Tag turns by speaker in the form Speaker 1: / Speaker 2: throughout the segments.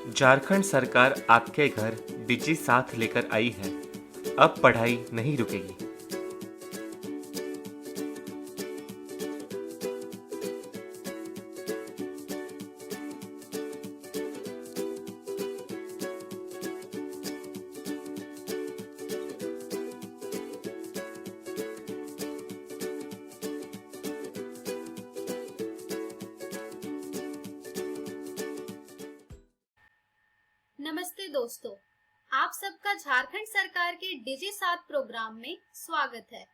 Speaker 1: झारखंड सरकार आपके घर डिजी साथ लेकर आई है। अब पढ़ाई नहीं रुकेगी।
Speaker 2: नमस्ते दोस्तों, आप सबका झारखंड सरकार के डिजी साथ प्रोग्राम में स्वागत है।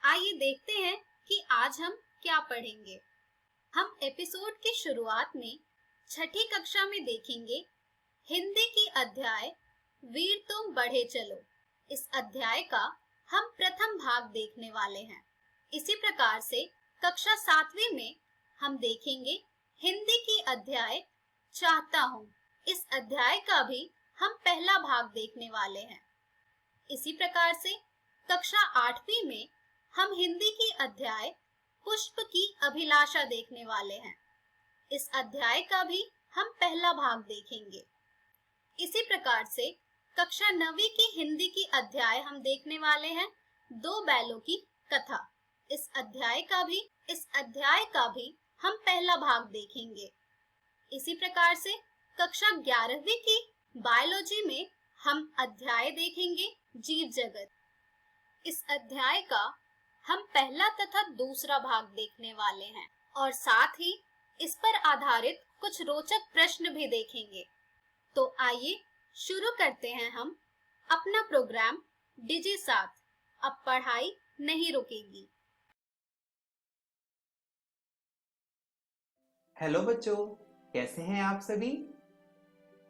Speaker 2: आइए देखते हैं कि आज हम क्या पढ़ेंगे। हम एपिसोड की शुरुआत में छठी कक्षा में देखेंगे हिंदी की अध्याय वीर तुम बढ़े चलो। इस अध्याय का हम प्रथम भाग देखने वाले हैं। इसी प्रकार से कक्षा 7वीं में हम देखेंगे हिंदी की अध्याय चाहता हूँ। इस अध्याय का भी हम पहला भाग देखने वाले हैं। इसी प्रकार से कक्षा 8वीं में हम हिंदी की अध्याय पुष्प की अभिलाषा देखने वाले हैं। इस अध्याय का भी हम पहला भाग देखेंगे। इसी प्रकार से कक्षा 9वीं की हिंदी की अध्याय हम देखने वाले हैं दो बैलों की कथा। इस अध्याय का भी हम पहला भाग देखेंगे। इसी प्रकार से कक्षा 11वीं की बायोलॉजी में हम अध्याय देखेंगे जीव जगत। इस अध्याय का हम पहला तथा दूसरा भाग देखने वाले हैं और साथ ही इस पर आधारित कुछ रोचक प्रश्न भी देखेंगे। तो आइए शुरू करते हैं हम अपना प्रोग्राम डिजी साथ। अब पढ़ाई नहीं रुकेगी।
Speaker 3: हेलो बच्चों, कैसे हैं आप सभी?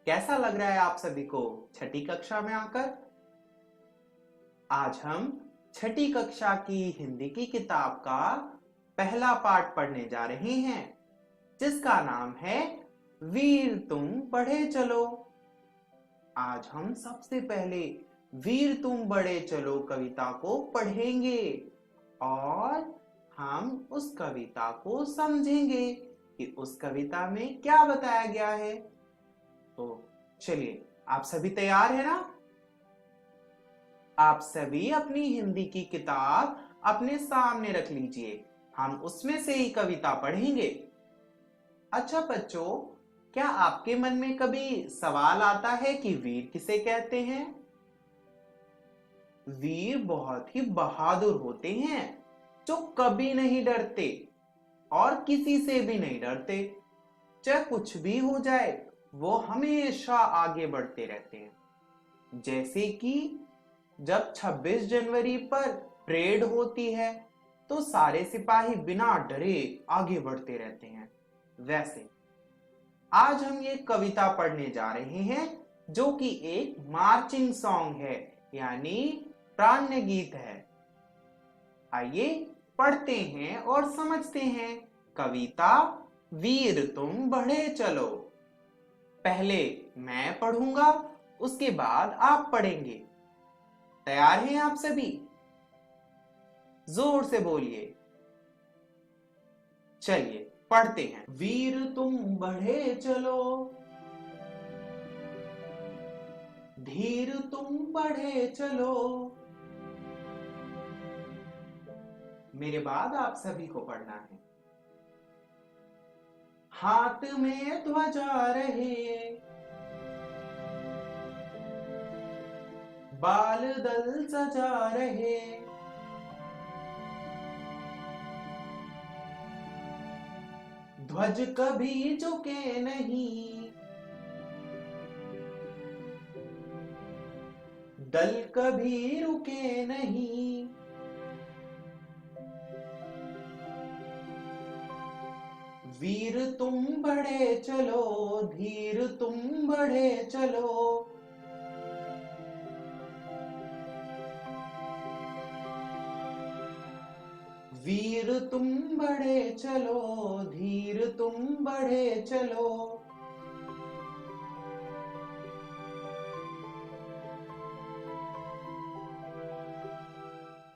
Speaker 3: कैसा लग रहा है आप सभी को छठी कक्षा में आकर? आज हम छठी कक्षा की हिंदी की किताब का पहला पाठ पढ़ने जा रहे हैं, जिसका नाम है वीर तुम बढ़े चलो। आज हम सबसे पहले वीर तुम बढ़े चलो कविता को पढ़ेंगे और हम उस कविता को समझेंगे कि उस कविता में क्या बताया गया है। तो चलिए, आप सभी तैयार हैं ना? आप सभी अपनी हिंदी की किताब अपने सामने रख लीजिए। हम उसमें से ही कविता पढ़ेंगे। अच्छा बच्चों, क्या आपके मन में कभी सवाल आता है कि वीर किसे कहते हैं? वीर बहुत ही बहादुर होते हैं, जो कभी नहीं डरते और किसी से भी नहीं डरते। चाहे कुछ भी हो जाए, वो हमेशा आगे बढ़ते रहते हैं। जैसे कि जब 26 जनवरी पर परेड होती है, तो सारे सिपाही बिना डरे आगे बढ़ते रहते हैं। वैसे आज हम ये कविता पढ़ने जा रहे हैं, जो कि एक मार्चिंग सॉन्ग है, यानी प्राण्य गीत है। आइए पढ़ते हैं और समझते हैं कविता वीर तुम बढ़े चलो। पहले मैं पढ़ूंगा, उसके बाद आप पढ़ेंगे। तैयार हैं आप सभी? जोर से बोलिए। चलिए पढ़ते हैं। वीर तुम बढ़े चलो, धीर तुम बढ़े चलो। मेरे बाद आप सभी को पढ़ना है। हाथ में ध्वजा रहे, बाल दल सजा रहे, ध्वज कभी झुके नहीं, दल कभी रुके नहीं। वीर तुम बढ़े चलो, धीर तुम बढ़े चलो। वीर तुम बढ़े चलो, धीर तुम बढ़े चलो।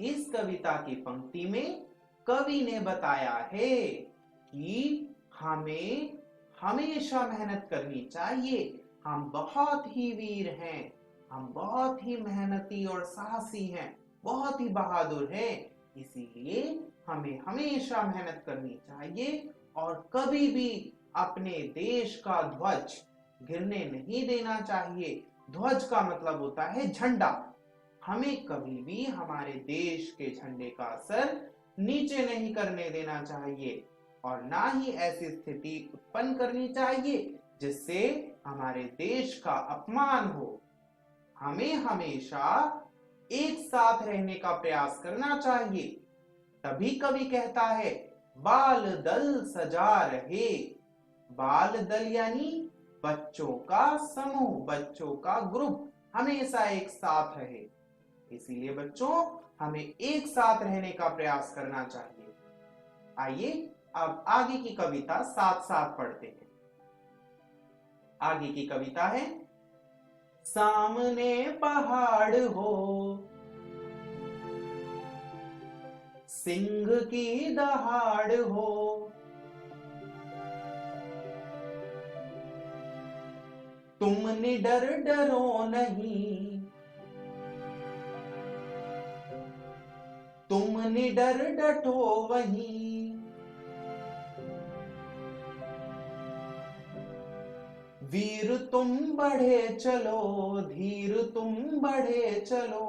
Speaker 3: इस कविता की पंक्ति में कवि ने बताया है कि हमें हमेशा मेहनत करनी चाहिए, हम बहुत ही वीर हैं, हम बहुत ही मेहनती और साहसी हैं, बहुत ही बहादुर हैं। इसीलिए हमें हमेशा मेहनत करनी चाहिए और कभी भी अपने देश का ध्वज गिरने नहीं देना चाहिए। ध्वज का मतलब होता है झंडा। हमें कभी भी हमारे देश के झंडे का सर नीचे नहीं करने देना चाहिए और ना ही ऐसी स्थिति उत्पन्न करनी चाहिए जिससे हमारे देश का अपमान हो। हमें हमेशा एक साथ रहने का प्रयास करना चाहिए। तभी कवि कहता है, बाल दल सजा रहे। बाल दल यानी बच्चों का समूह, बच्चों का ग्रुप हमेशा एक साथ रहे। इसीलिए बच्चों हमें एक साथ रहने का प्रयास करना चाहिए। आइए अब आगे की कविता साथ साथ पढ़ते हैं। आगे की कविता है, सामने पहाड़ हो, सिंह की दहाड़ हो, तुम निडर डरो नहीं, तुम निडर डटो वहीं, वीर तुम बढ़े चलो, धीर तुम बढ़े चलो,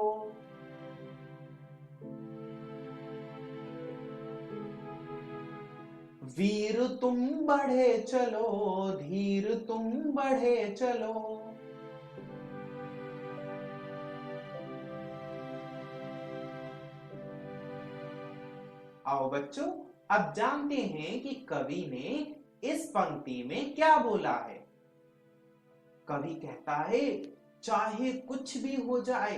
Speaker 3: वीर तुम बढ़े चलो, धीर तुम बढ़े चलो। आओ बच्चों अब जानते हैं कि कवि ने इस पंक्ति में क्या बोला है। कवि कहता है, चाहे कुछ भी हो जाए,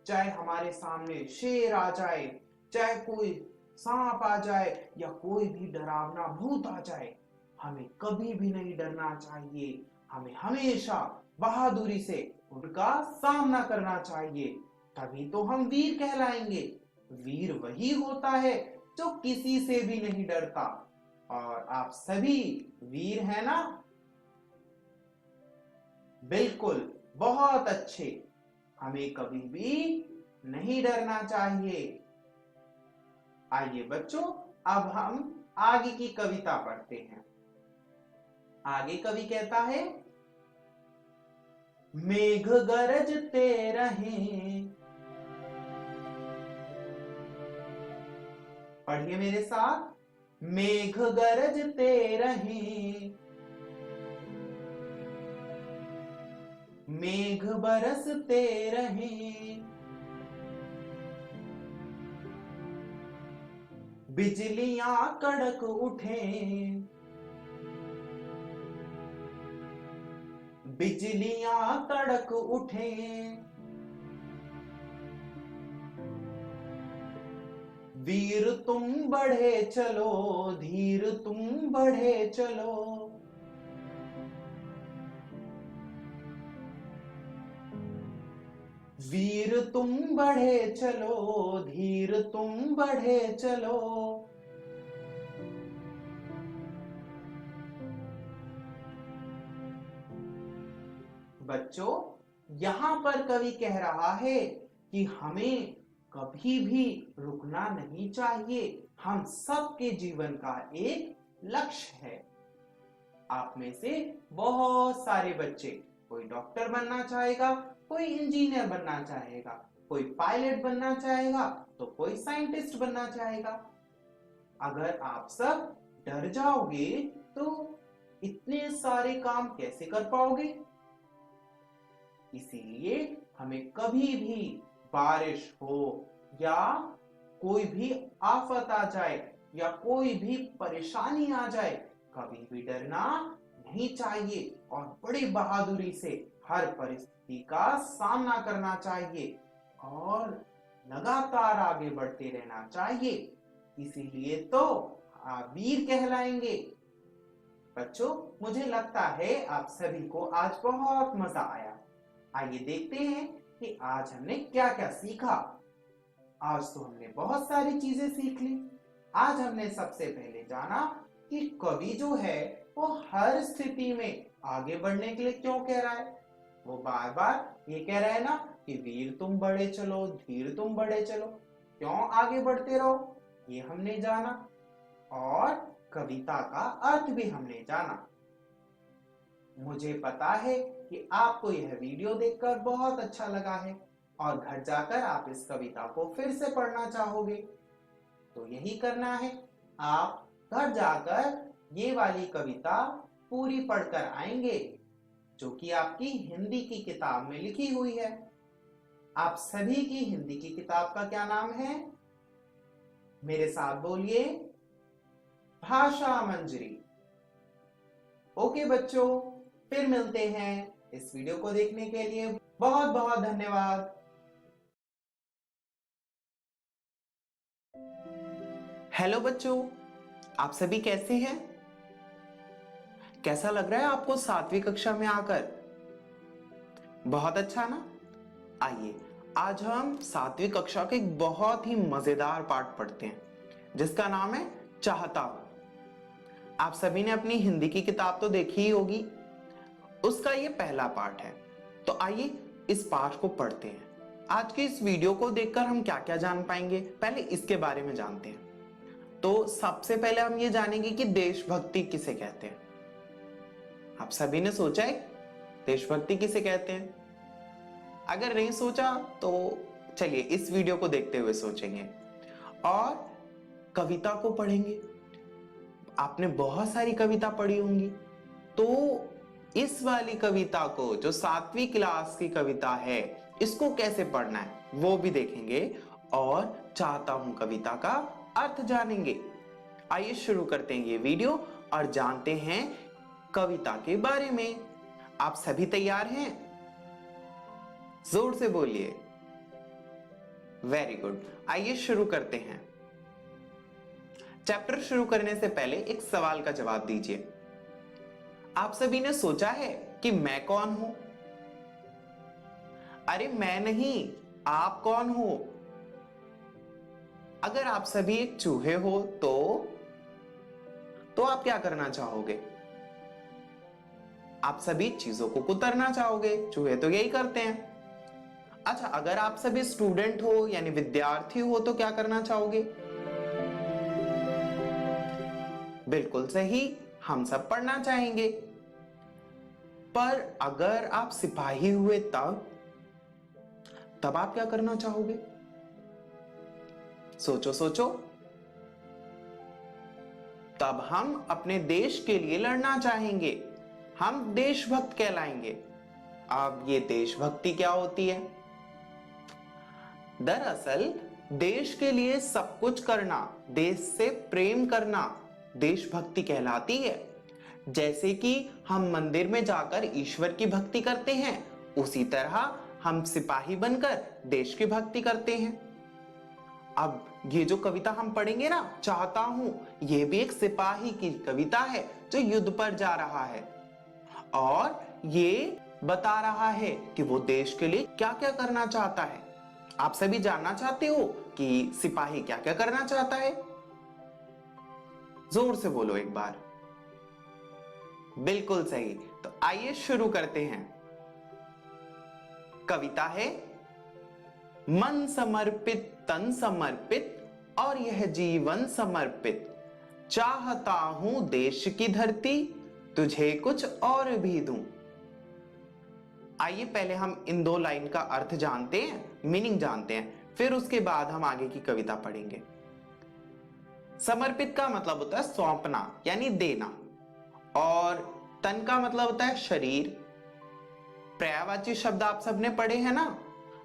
Speaker 3: चाहे हमारे सामने शेर आ जाए, चाहे कोई सांप आ जाए या कोई भी डरावना भूत आ जाए, हमें कभी भी नहीं डरना चाहिए। हमें हमेशा बहादुरी से उनका सामना करना चाहिए, तभी तो हम वीर कहलाएंगे। वीर वही होता है जो किसी से भी नहीं डरता। और आप सभी वीर हैं ना? बिल्कुल, बहुत अच्छे। हमें कभी भी नहीं डरना चाहिए। आइए बच्चों अब हम आगे की कविता पढ़ते हैं। आगे कवि कहता है, मेघ गरजते रहें। पढ़िए मेरे साथ, मेघ गरजते रहें, मेघ बरसते रहें, बिजलियां कड़क उठें, बिजलियां तड़क उठें, वीर तुम बढ़े चलो, धीर तुम बढ़े चलो, वीर तुम बढ़े चलो, धीर तुम बढ़े चलो। बच्चों यहां पर कवि कह रहा है कि हमें कभी भी रुकना नहीं चाहिए। हम सबके जीवन का एक लक्ष्य है। आप में से बहुत सारे बच्चे, कोई डॉक्टर बनना चाहेगा, कोई इंजीनियर बनना चाहेगा, कोई पायलट बनना चाहेगा, तो कोई साइंटिस्ट बनना चाहेगा। अगर आप सब डर जाओगे तो इतने सारे काम कैसे कर पाओगे? इसीलिए हमें कभी भी बारिश हो या कोई भी आफत आ जाए या कोई भी परेशानी आ जाए, कभी भी डरना नहीं चाहिए और बड़ी बहादुरी से हर परिस्थिति का सामना करना चाहिए और लगातार आगे बढ़ते रहना चाहिए। इसीलिए तो आप वीर कहलाएंगे। बच्चों मुझे लगता है आप सभी को आज बहुत मजा आया। आइए देखते हैं कि आज हमने क्या क्या सीखा। आज तो हमने बहुत सारी चीजें सीख ली। आज हमने सबसे पहले जाना कि कवि जो है वो हर स्थिति में आगे बढ़ने के लिए क्यों कह रहा है। वो बार बार ये कह रहा है ना कि वीर तुम बढ़े चलो, धीर तुम बढ़े चलो, क्यों आगे बढ़ते रहो, ये हमने जाना। और कविता का अर्थ भी हमने जाना। मुझे पता है कि आपको यह वीडियो देखकर बहुत अच्छा लगा है और घर जाकर आप इस कविता को फिर से पढ़ना चाहोगे। तो यही करना है, आप घर जाकर ये वाली कविता पूरी पढ़कर आएंगे जो कि आपकी हिंदी की किताब में लिखी हुई है। आप सभी की हिंदी की किताब का क्या नाम है? मेरे साथ बोलिए, भाषा मंजरी। ओके बच्चों, फिर मिलते हैं। इस वीडियो को देखने के लिए बहुत बहुत धन्यवाद। हेलो बच्चों, आप सभी कैसे हैं? कैसा लग रहा है आपको 7वीं कक्षा में आकर? बहुत अच्छा ना? आइए आज हम 7वीं कक्षा के एक बहुत ही मजेदार पाठ पढ़ते हैं जिसका नाम है चाहता हूं। आप सभी ने अपनी हिंदी की किताब तो देखी ही होगी, उसका ये पहला पाठ है। तो आइए इस पाठ को पढ़ते हैं। आज के इस वीडियो को देखकर हम क्या क्या जान पाएंगे, पहले इसके बारे में जानते हैं। तो सबसे पहले हम ये जानेंगे कि देशभक्ति किसे कहते हैं। आप सभी ने सोचा है देशभक्ति किसे कहते हैं? अगर नहीं सोचा तो चलिए इस वीडियो को देखते हुए सोचेंगे और कविता को पढ़ेंगे। आपने बहुत सारी कविता पढ़ी होंगी, तो इस वाली कविता को, जो 7वीं क्लास की कविता है, इसको कैसे पढ़ना है वो भी देखेंगे और चाहता हूं कविता का अर्थ जानेंगे। आइए शुरू करते हैं ये वीडियो और जानते हैं कविता के बारे में। आप सभी तैयार हैं? जोर से बोलिए। Very good. आइए शुरू करते हैं। चैप्टर शुरू करने से पहले एक सवाल का जवाब दीजिए। आप सभी ने सोचा है कि मैं कौन हूं? अरे मैं नहीं, आप कौन हो? अगर आप सभी एक चूहे हो तो आप क्या करना चाहोगे? आप सभी चीजों को कुतरना चाहोगे। चूहे तो यही करते हैं। अच्छा, अगर आप सभी स्टूडेंट हो यानी विद्यार्थी हो तो क्या करना चाहोगे? बिल्कुल सही, हम सब पढ़ना चाहेंगे। पर अगर आप सिपाही हुए तब आप क्या करना चाहोगे? सोचो सोचो। तब हम अपने देश के लिए लड़ना चाहेंगे, हम देशभक्त कहलाएंगे। अब ये देशभक्ति क्या होती है? दरअसल देश के लिए सब कुछ करना, देश से प्रेम करना देशभक्ति कहलाती है। जैसे कि हम मंदिर में जाकर ईश्वर की भक्ति करते हैं, उसी तरह हम सिपाही बनकर देश की भक्ति करते हैं। अब ये जो कविता हम पढ़ेंगे ना, चाहता हूं, ये भी एक सिपाही की कविता है जो युद्ध पर जा रहा है और ये बता रहा है कि वो देश के लिए क्या क्या करना चाहता है। आप सभी जानना चाहते हो कि सिपाही क्या क्या करना चाहता है? जोर से बोलो एक बार। बिल्कुल सही। तो आइए शुरू करते हैं। कविता है, मन समर्पित तन समर्पित और यह जीवन समर्पित, चाहता हूं देश की धरती, तुझे कुछ और भी दूं। आइए पहले हम इन दो लाइन का अर्थ जानते हैं, मीनिंग जानते हैं, फिर उसके बाद हम आगे की कविता पढ़ेंगे। समर्पित का मतलब होता है सौंपना यानी देना, और तन का मतलब होता है शरीर। पर्यायवाची शब्द आप सबने पढ़े हैं ना,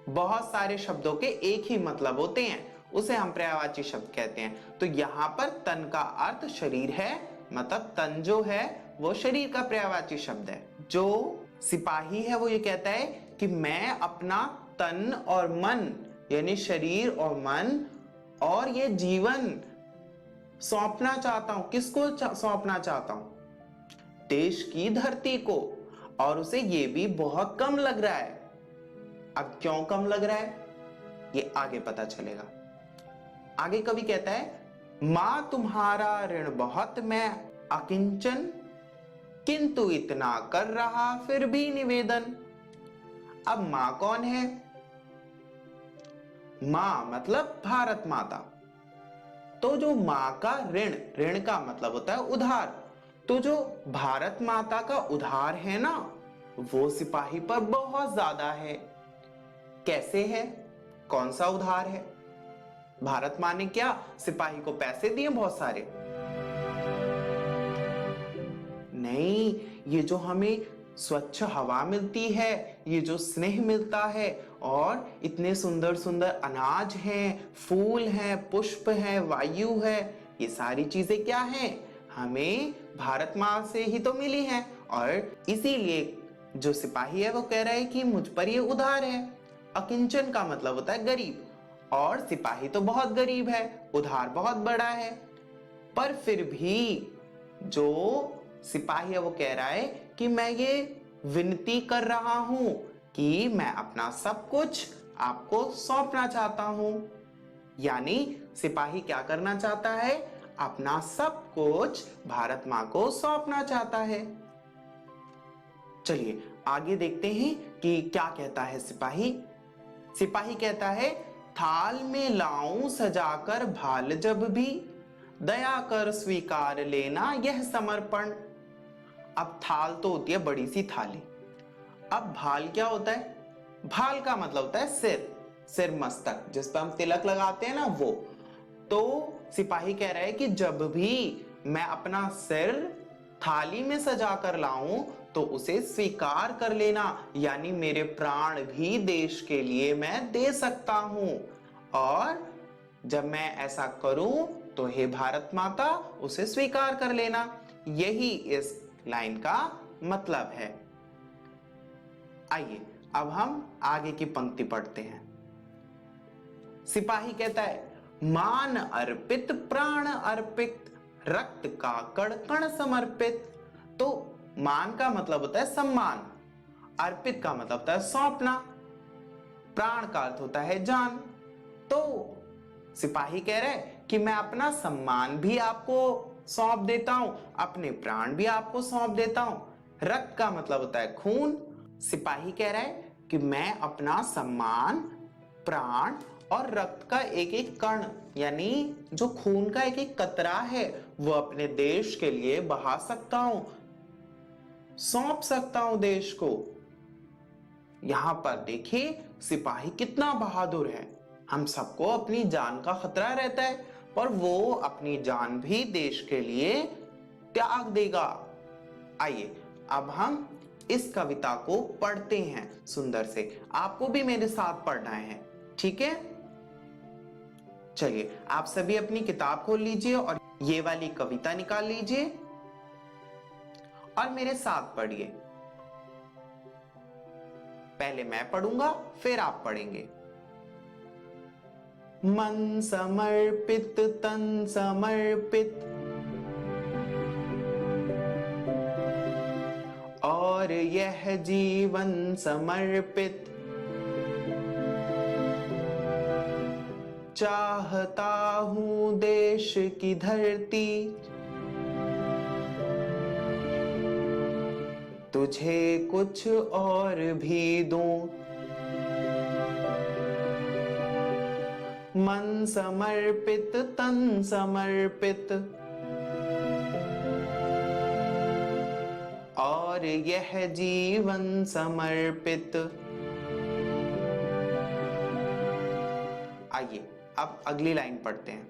Speaker 3: बहुत सारे शब्दों के एक ही मतलब होते हैं, उसे हम पर्यायवाची शब्द कहते हैं। तो यहां पर तन का अर्थ शरीर है, मतलब तन जो है वो शरीर का पर्यायवाची शब्द है। जो सिपाही है वो ये कहता है कि मैं अपना तन और मन यानी शरीर और मन और ये जीवन सौंपना चाहता हूं। किसको सौंपना चाहता हूं? देश की धरती को। और उसे ये भी बहुत कम लग रहा है। अब क्यों कम लग रहा है ये आगे पता चलेगा। आगे कवि कहता है, मां तुम्हारा ऋण बहुत मैं अकिंचन, किंतु इतना कर रहा फिर भी निवेदन। अब माँ कौन है? माँ मतलब भारत माता। तो जो माँ का ऋण, ऋण का मतलब होता है उधार, तो जो भारत माता का उधार है ना, वो सिपाही पर बहुत ज्यादा है। कैसे है? कौन सा उधार है? भारत माँ ने क्या सिपाही को पैसे दिए बहुत सारे? नहीं, ये जो हमें स्वच्छ हवा मिलती है, ये जो स्नेह मिलता है, और इतने सुंदर सुंदर अनाज हैं, फूल हैं, पुष्प हैं, वायु है, ये सारी चीजें क्या हैं? हमें भारत माँ से ही तो मिली हैं। और इसीलिए जो सिपाही है वो कह रहा है कि मुझ पर ये उधार है। अकिंचन का मतलब होता है गरीब, और सिपाही तो बहुत गरीब है, उधार बहुत बड़ा है। पर फिर भी जो सिपाही है वो कह रहा है कि मैं ये विनती कर रहा हूं कि मैं अपना सब कुछ आपको सौंपना चाहता हूं। यानी सिपाही क्या करना चाहता है? अपना सब कुछ भारत माँ को सौंपना चाहता है। चलिए आगे देखते हैं कि क्या कहता है सिपाही। सिपाही कहता है, थाल में लाऊं सजाकर भाल जब भी, दया कर स्वीकार लेना यह समर्पण। अब थाल तो होती है बड़ी सी थाली, अब भाल क्या होता है? भाल का मतलब होता है सिर, सिर मस्तक जिस पर हम तिलक लगाते हैं ना, वो। तो सिपाही कह रहा है कि जब भी मैं अपना सिर थाली में सजा कर लाऊं तो उसे स्वीकार कर लेना, यानी मेरे प्राण भी देश के लिए मैं दे सकता हूं। और जब मैं ऐसा करूं तो हे भारत माता उसे स्वीकार कर लेना। यही इस लाइन का मतलब है। आइए अब हम आगे की पंक्ति पढ़ते हैं। सिपाही कहता है, मान अर्पित प्राण अर्पित, रक्त का कण कण समर्पित। तो मान का मतलब होता है सम्मान, अर्पित का मतलब होता है सौंपना, प्राण का अर्थ होता है जान। तो सिपाही कह रहा है कि मैं अपना सम्मान भी आपको सौंप देता हूं, अपने प्राण भी आपको सौंप देता हूं। रक्त का मतलब होता है खून। सिपाही कह रहा है कि मैं अपना सम्मान, प्राण और रक्त का एक एक कण, यानी जो खून का एक एक कतरा है, वो अपने देश के लिए बहा सकता हूं, सौंप सकता हूं देश को। यहां पर देखिए सिपाही कितना बहादुर है। हम सबको अपनी जान का खतरा रहता है, पर वो अपनी जान भी देश के लिए त्याग देगा। आइए अब हम इस कविता को पढ़ते हैं सुंदर से। आपको भी मेरे साथ पढ़ना है, ठीक है? चलिए आप सभी अपनी किताब खोल लीजिए और ये वाली कविता निकाल लीजिए और मेरे साथ पढ़िए। पहले मैं पढ़ूंगा फिर आप पढ़ेंगे। मन समर्पित तन समर्पित, और यह जीवन समर्पित, चाहता हूं देश की धरती तुझे कुछ और भी दूं। मन समर्पित तन समर्पित, और यह जीवन समर्पित। आइए अब अगली लाइन पढ़ते हैं।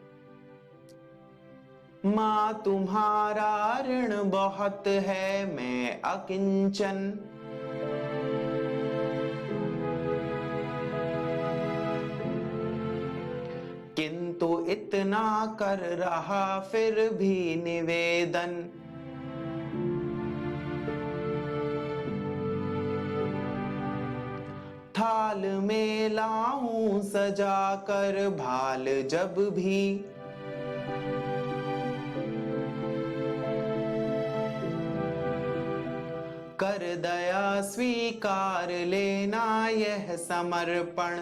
Speaker 3: मां तुम्हारा ऋण बहुत है मैं अकिंचन, किंतु इतना कर रहा फिर भी निवेदन। थाल में लाऊं सजा कर भाल जब भी, कर दया स्वीकार लेना यह समर्पण।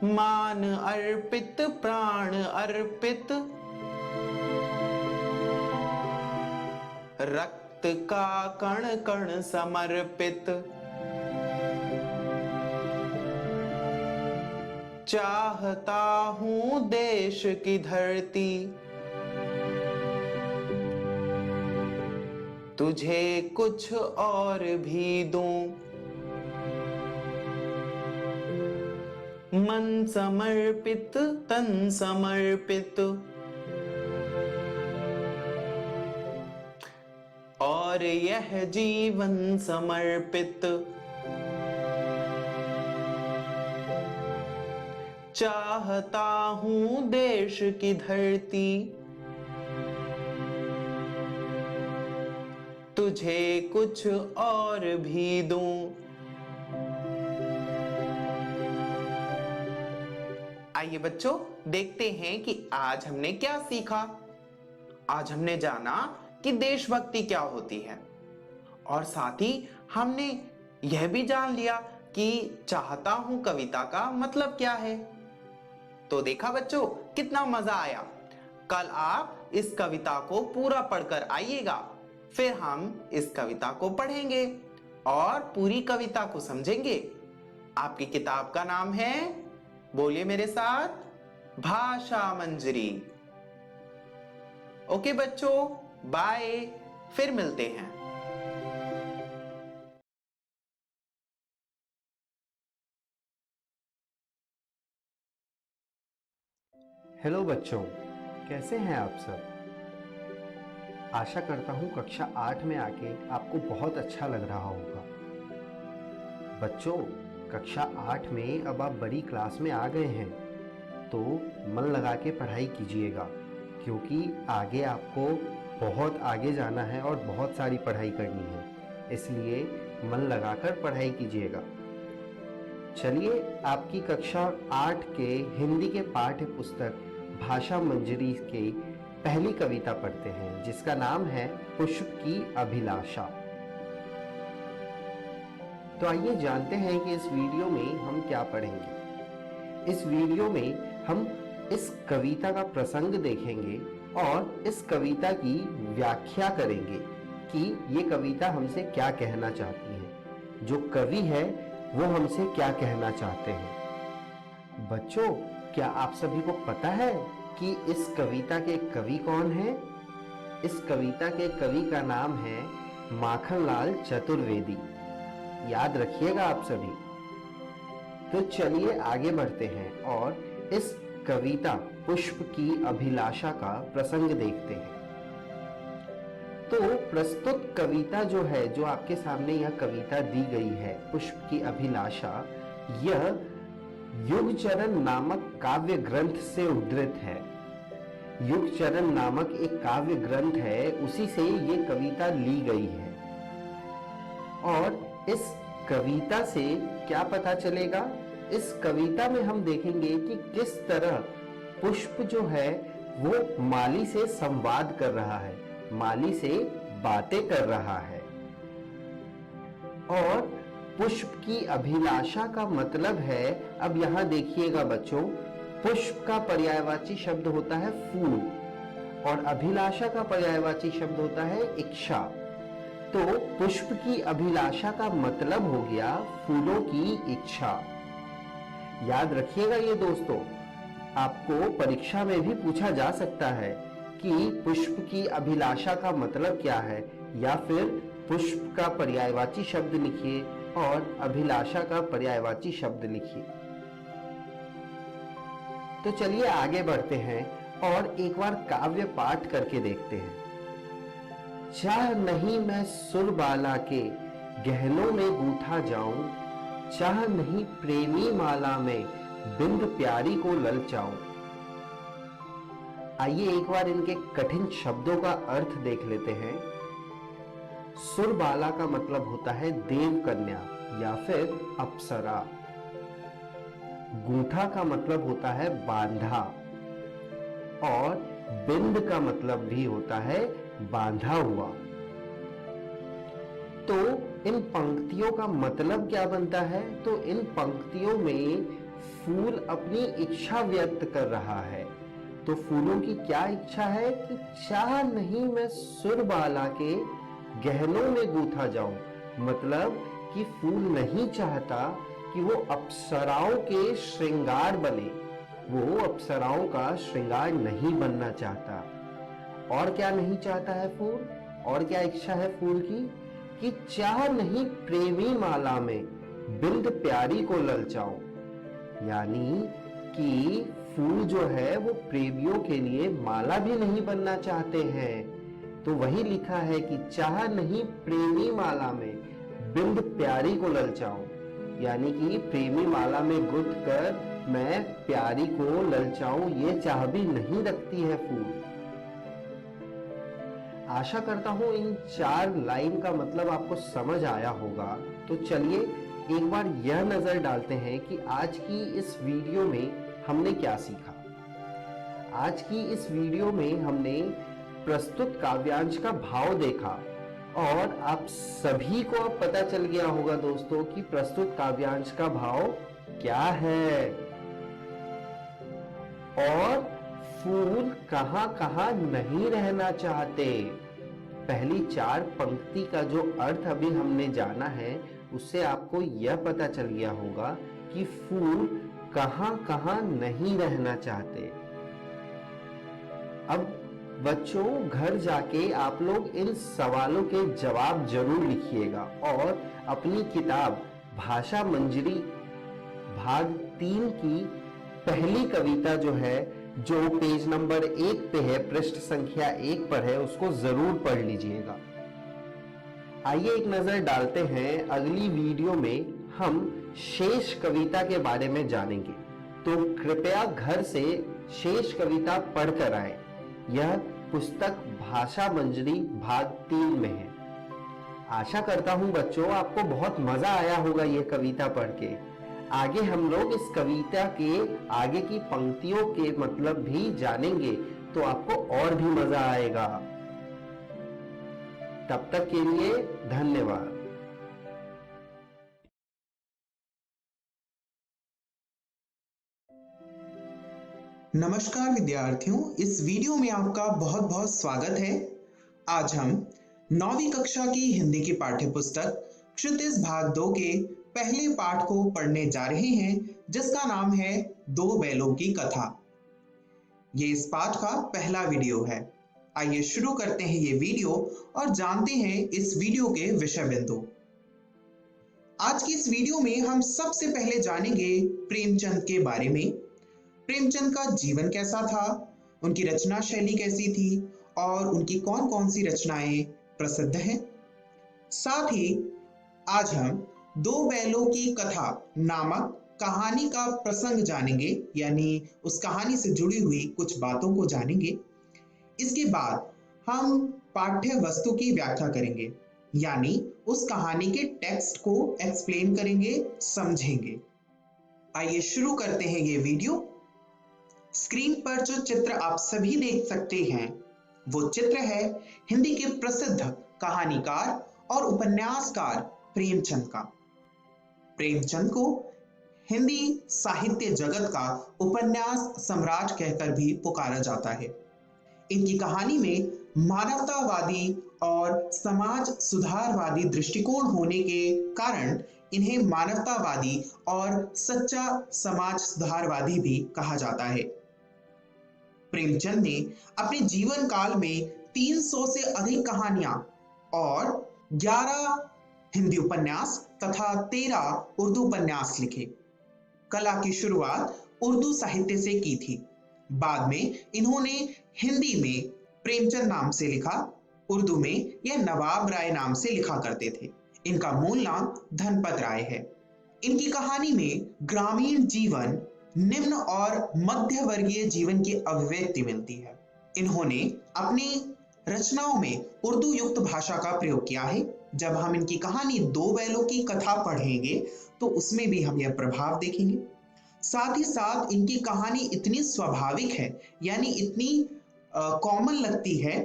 Speaker 3: मान अर्पित प्राण अर्पित, रक्त का कण कण समर्पित, चाहता हूं देश की धरती, तुझे कुछ और भी दूं, मन समर्पित तन समर्पित, और यह जीवन समर्पित, चाहता हूं देश की धरती, तुझे कुछ और भी दूं। आइए बच्चों, देखते हैं कि आज हमने क्या सीखा। आज हमने जाना कि देशभक्ति क्या होती है, और साथ ही हमने यह भी जान लिया कि चाहता हूं कविता का मतलब क्या है। तो देखा बच्चों, कितना मजा आया। कल आप इस कविता को पूरा पढ़कर आइएगा, फिर हम इस कविता को पढ़ेंगे और पूरी कविता को समझेंगे। आपकी किताब का नाम है, बोलिए मेरे साथ, भाषा मंजरी। ओके बच्चों, बाय, फिर मिलते हैं।
Speaker 4: हेलो बच्चों, कैसे हैं आप सब? आशा करता हूँ कक्षा 8 में आके आपको बहुत अच्छा लग रहा होगा। बच्चों, कक्षा 8 में अब आप बड़ी क्लास में आ गए हैं, तो मन लगा के पढ़ाई कीजिएगा, क्योंकि आगे आपको बहुत आगे जाना है और बहुत सारी पढ़ाई करनी है, इसलिए मन लगाकर पढ़ाई कीजिएगा। चलिए, आपकी कक्षा 8 के हिंदी के पाठ्य पुस्तक भाषा मंजरी के पहली कविता पढ़ते हैं, जिसका नाम है पुष्प की अभिलाषा। तो आइए जानते हैं कि इस वीडियो में हम क्या पढ़ेंगे। इस वीडियो में हम इस कविता का प्रसंग देखेंगे और इस कविता की व्याख्या करेंगे कि ये कविता हमसे क्या कहना चाहती है, जो कवि है वो हमसे क्या कहना चाहते हैं। बच्चों, क्या आप सभी को पता है कि इस कविता के कवि कौन हैं? इस कविता के कवि का नाम है माखनलाल चतुर्वेदी। याद रखिएगा आप सभी। तो चलिए आगे बढ़ते हैं और इस कविता पुष्प की अभिलाषा का प्रसंग देखते हैं। तो प्रस्तुत कविता जो है, जो आपके सामने यह कविता दी गई है, पुष्प की अभिलाषा, यह युगचरण नामक काव्य ग्रंथ से उद्धृत है। युगचरण नामक एक काव्य ग्रंथ है, उसी से ये कविता ली गई है। और इस कविता से क्या पता चलेगा? इस कविता में हम देखेंगे कि किस तरह पुष्प जो है वो माली से संवाद कर रहा है, माली से बातें कर रहा है। और पुष्प की अभिलाषा का मतलब है, अब यहां देखिएगा बच्चों, पुष्प का पर्यायवाची शब्द होता है फूल और अभिलाषा का पर्यायवाची शब्द होता है इच्छा। तो पुष्प की अभिलाषा का मतलब हो गया फूलों की इच्छा। याद रखिएगा ये दोस्तों, आपको परीक्षा में भी पूछा जा सकता है कि पुष्प की अभिलाषा का मतलब क्या है, या फिर पुष्प का पर्यायवाची शब्द लिखिए और अभिलाषा का पर्यायवाची शब्द लिखिए। तो चलिए आगे बढ़ते हैं और एक बार काव्य पाठ करके देखते हैं। चाह नहीं मैं सुरबाला के गहनों में गूंथा जाऊं, चाह नहीं प्रेमी माला में बिंद प्यारी को ललचाऊं। आइए एक बार इनके कठिन शब्दों का अर्थ देख लेते हैं। सुरबाला का मतलब होता है देव कन्या या फिर अप्सरा। गूंठा का मतलब होता है बांधा, और बिंद का मतलब भी होता है बांधा हुआ। तो इन पंक्तियों का मतलब क्या बनता है? तो इन पंक्तियों में फूल अपनी इच्छा व्यक्त कर रहा है। तो फूलों की क्या इच्छा है कि चाह नहीं मैं सुरबाला के गहनों में गूंथा जाऊं, मतलब कि फूल नहीं चाहता कि वो अप्सराओं के श्रृंगार बने, वो अप्सराओं का श्रृंगार नहीं बनना चाहता। और क्या नहीं चाहता है फूल, और क्या इच्छा है फूल की, कि चाह नहीं प्रेमी माला में बिंद प्यारी को ललचाऊं, यानी कि फूल जो है वो प्रेमियों के लिए माला भी नहीं बनना चाहते हैं। तो वही लिखा है कि चाह नहीं प्रेमी माला में बिंद प्यारी को ललचाऊं, यानी कि प्रेमी माला में गुंथ कर मैं प्यारी को ललचाऊं, ये चाह भी नहीं रखती है फूल। आशा करता हूं इन 4 लाइन का मतलब आपको समझ आया होगा। तो चलिए एक बार यह नजर डालते हैं कि आज की इस वीडियो में हमने क्या सीखा। आज की इस वीडियो में हमने प्रस्तुत काव्यांश का भाव देखा और आप सभी को अब पता चल गया होगा दोस्तों कि प्रस्तुत काव्यांश का भाव क्या है और फूल कहां कहां नहीं रहना चाहते। पहली 4 पंक्ति का जो अर्थ अभी हमने जाना है उससे आपको यह पता चल गया होगा कि फूल कहां कहां नहीं रहना चाहते। अब बच्चों घर जाके आप लोग इन सवालों के जवाब जरूर लिखिएगा और अपनी किताब भाषा मंजरी भाग 3 की पहली कविता जो है, जो पेज नंबर 1 पे है, पृष्ठ संख्या 1 पर है, उसको जरूर पढ़ लीजिएगा। आइए एक नजर डालते हैं, अगली वीडियो में हम शेष कविता के बारे में जानेंगे, तो कृपया घर से शेष कविता पढ़कर आए। यह पुस्तक भाषा मंजरी भाग 3 में है। आशा करता हूं बच्चों आपको बहुत मजा आया होगा ये कविता पढ़ के। आगे हम लोग इस कविता के आगे की पंक्तियों के मतलब भी जानेंगे, तो आपको और भी मजा आएगा। तब तक के लिए धन्यवाद।
Speaker 3: नमस्कार विद्यार्थियों, इस वीडियो में आपका बहुत बहुत स्वागत है। आज हम 9वीं कक्षा की हिंदी की पाठ्य पुस्तक क्षितिज भाग 2 के पहले पाठ को पढ़ने जा रहे हैं, जिसका नाम है 2 बैलों की कथा। ये इस पाठ का पहला वीडियो है। आइए शुरू करते हैं ये वीडियो और जानते हैं इस वीडियो के विषय बिंदु। आज की इस वीडियो में हम सबसे पहले जानेंगे प्रेमचंद के बारे में। प्रेमचंद का जीवन कैसा था, उनकी रचना शैली कैसी थी और उनकी कौन कौन सी रचनाएं प्रसिद्ध हैं। साथ ही आज हम 2 बैलों की कथा नामक कहानी का प्रसंग जानेंगे, यानी उस कहानी से जुड़ी हुई कुछ बातों को जानेंगे। इसके बाद हम पाठ्य वस्तु की व्याख्या करेंगे, यानी उस कहानी के टेक्स्ट को एक्सप्लेन करेंगे, समझेंगे। आइए शुरू करते हैं ये वीडियो। स्क्रीन पर जो चित्र आप सभी देख सकते हैं वो चित्र है हिंदी के प्रसिद्ध कहानीकार और उपन्यासकार प्रेमचंद का। प्रेमचंद को हिंदी साहित्य जगत का उपन्यास सम्राट कहकर भी पुकारा जाता है। इनकी कहानी में मानवतावादी और समाज सुधारवादी दृष्टिकोण होने के कारण इन्हें मानवतावादी और सच्चा समाज सुधारवादी भी कहा जाता है। प्रेमचंद ने अपने जीवन काल में 300 से अधिक कहानियां और 11 हिंदी उपन्यास तथा 13 उर्दू उपन्यास लिखे। कला की शुरुआत उर्दू साहित्य से की थी। बाद में इन्होंने हिंदी में प्रेमचंद नाम से लिखा, उर्दू में यह नवाब राय नाम से लिखा करते थे। इनका मूल नाम धनपत राय है। इनकी कहानी में ग्रामीण जीवन, निम्न और मध्य वर्गीय जीवन की अभिव्यक्ति मिलती है। इन्होंने अपनी रचनाओं में उर्दू युक्त भाषा का प्रयोग किया है। जब हम इनकी कहानी 2 बैलों की कथा पढ़ेंगे तो उसमें भी हम यह प्रभाव देखेंगे। साथ ही साथ इनकी कहानी इतनी स्वाभाविक है, यानी इतनी कॉमन लगती है,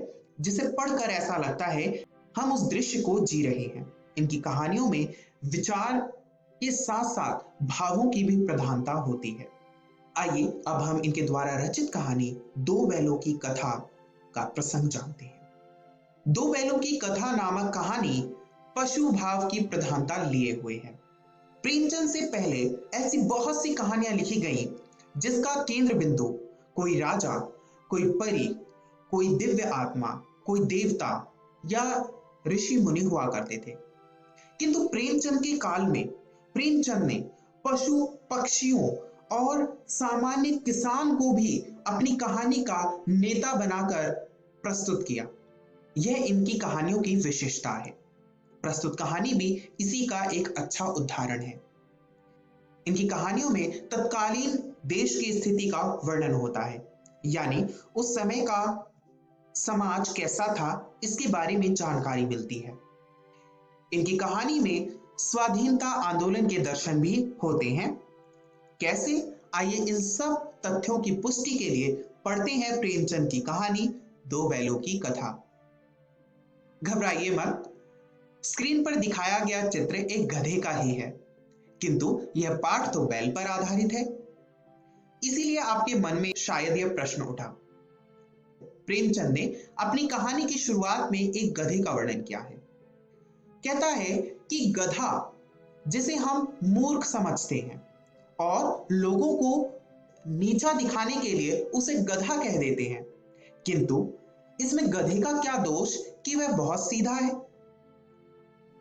Speaker 3: जिसे पढ़कर ऐसा लगता है हम उस दृश्य को जी रहे हैं। इनकी कहानियों में विचार के साथ साथ भावों की भी प्रधानता होती है। आइए अब हम इनके द्वारा रचित कहानी 2 बैलों की कथा का प्रसंग जानते हैं। दो बैलों की कथा नामक कहानी पशु भाव की प्रधानता लिए हुए है। प्रेमचंद से पहले ऐसी बहुत सी कहानियां लिखी गई जिसका केंद्र बिंदु कोई राजा, कोई परी, कोई दिव्य आत्मा, कोई देवता या ऋषि मुनि हुआ करते थे। किंतु प्रेमचंद के काल में प्रेमचंद ने पशु पक्षियों और सामान्य किसान को भी अपनी कहानी का नेता बनाकर प्रस्तुत किया। यह इनकी कहानियों की विशेषता है। प्रस्तुत कहानी भी इसी का एक अच्छा उदाहरण है। इनकी कहानियों में तत्कालीन देश की स्थिति का वर्णन होता है, यानी उस समय का समाज कैसा था इसके बारे में जानकारी मिलती है। इनकी कहानी में स्वाधीनता आंदोलन के दर्शन भी होते हैं। कैसे? आइए इन सब तथ्यों की पुष्टि के लिए पढ़ते हैं प्रेमचंद की कहानी दो बैलों की कथा। घबराइए मत, स्क्रीन पर दिखाया गया चित्र एक गधे का ही है, किंतु यह पाठ तो बैल पर आधारित है। इसीलिए आपके मन में शायद यह प्रश्न उठा। प्रेमचंद ने अपनी कहानी की शुरुआत में एक गधे का वर्णन किया है। कहता है कि गधा, जिसे हम मूर्ख समझते हैं और लोगों को नीचा दिखाने के लिए उसे गधा कह देते हैं, किंतु इसमें गधे का क्या दोष कि वह बहुत सीधा है।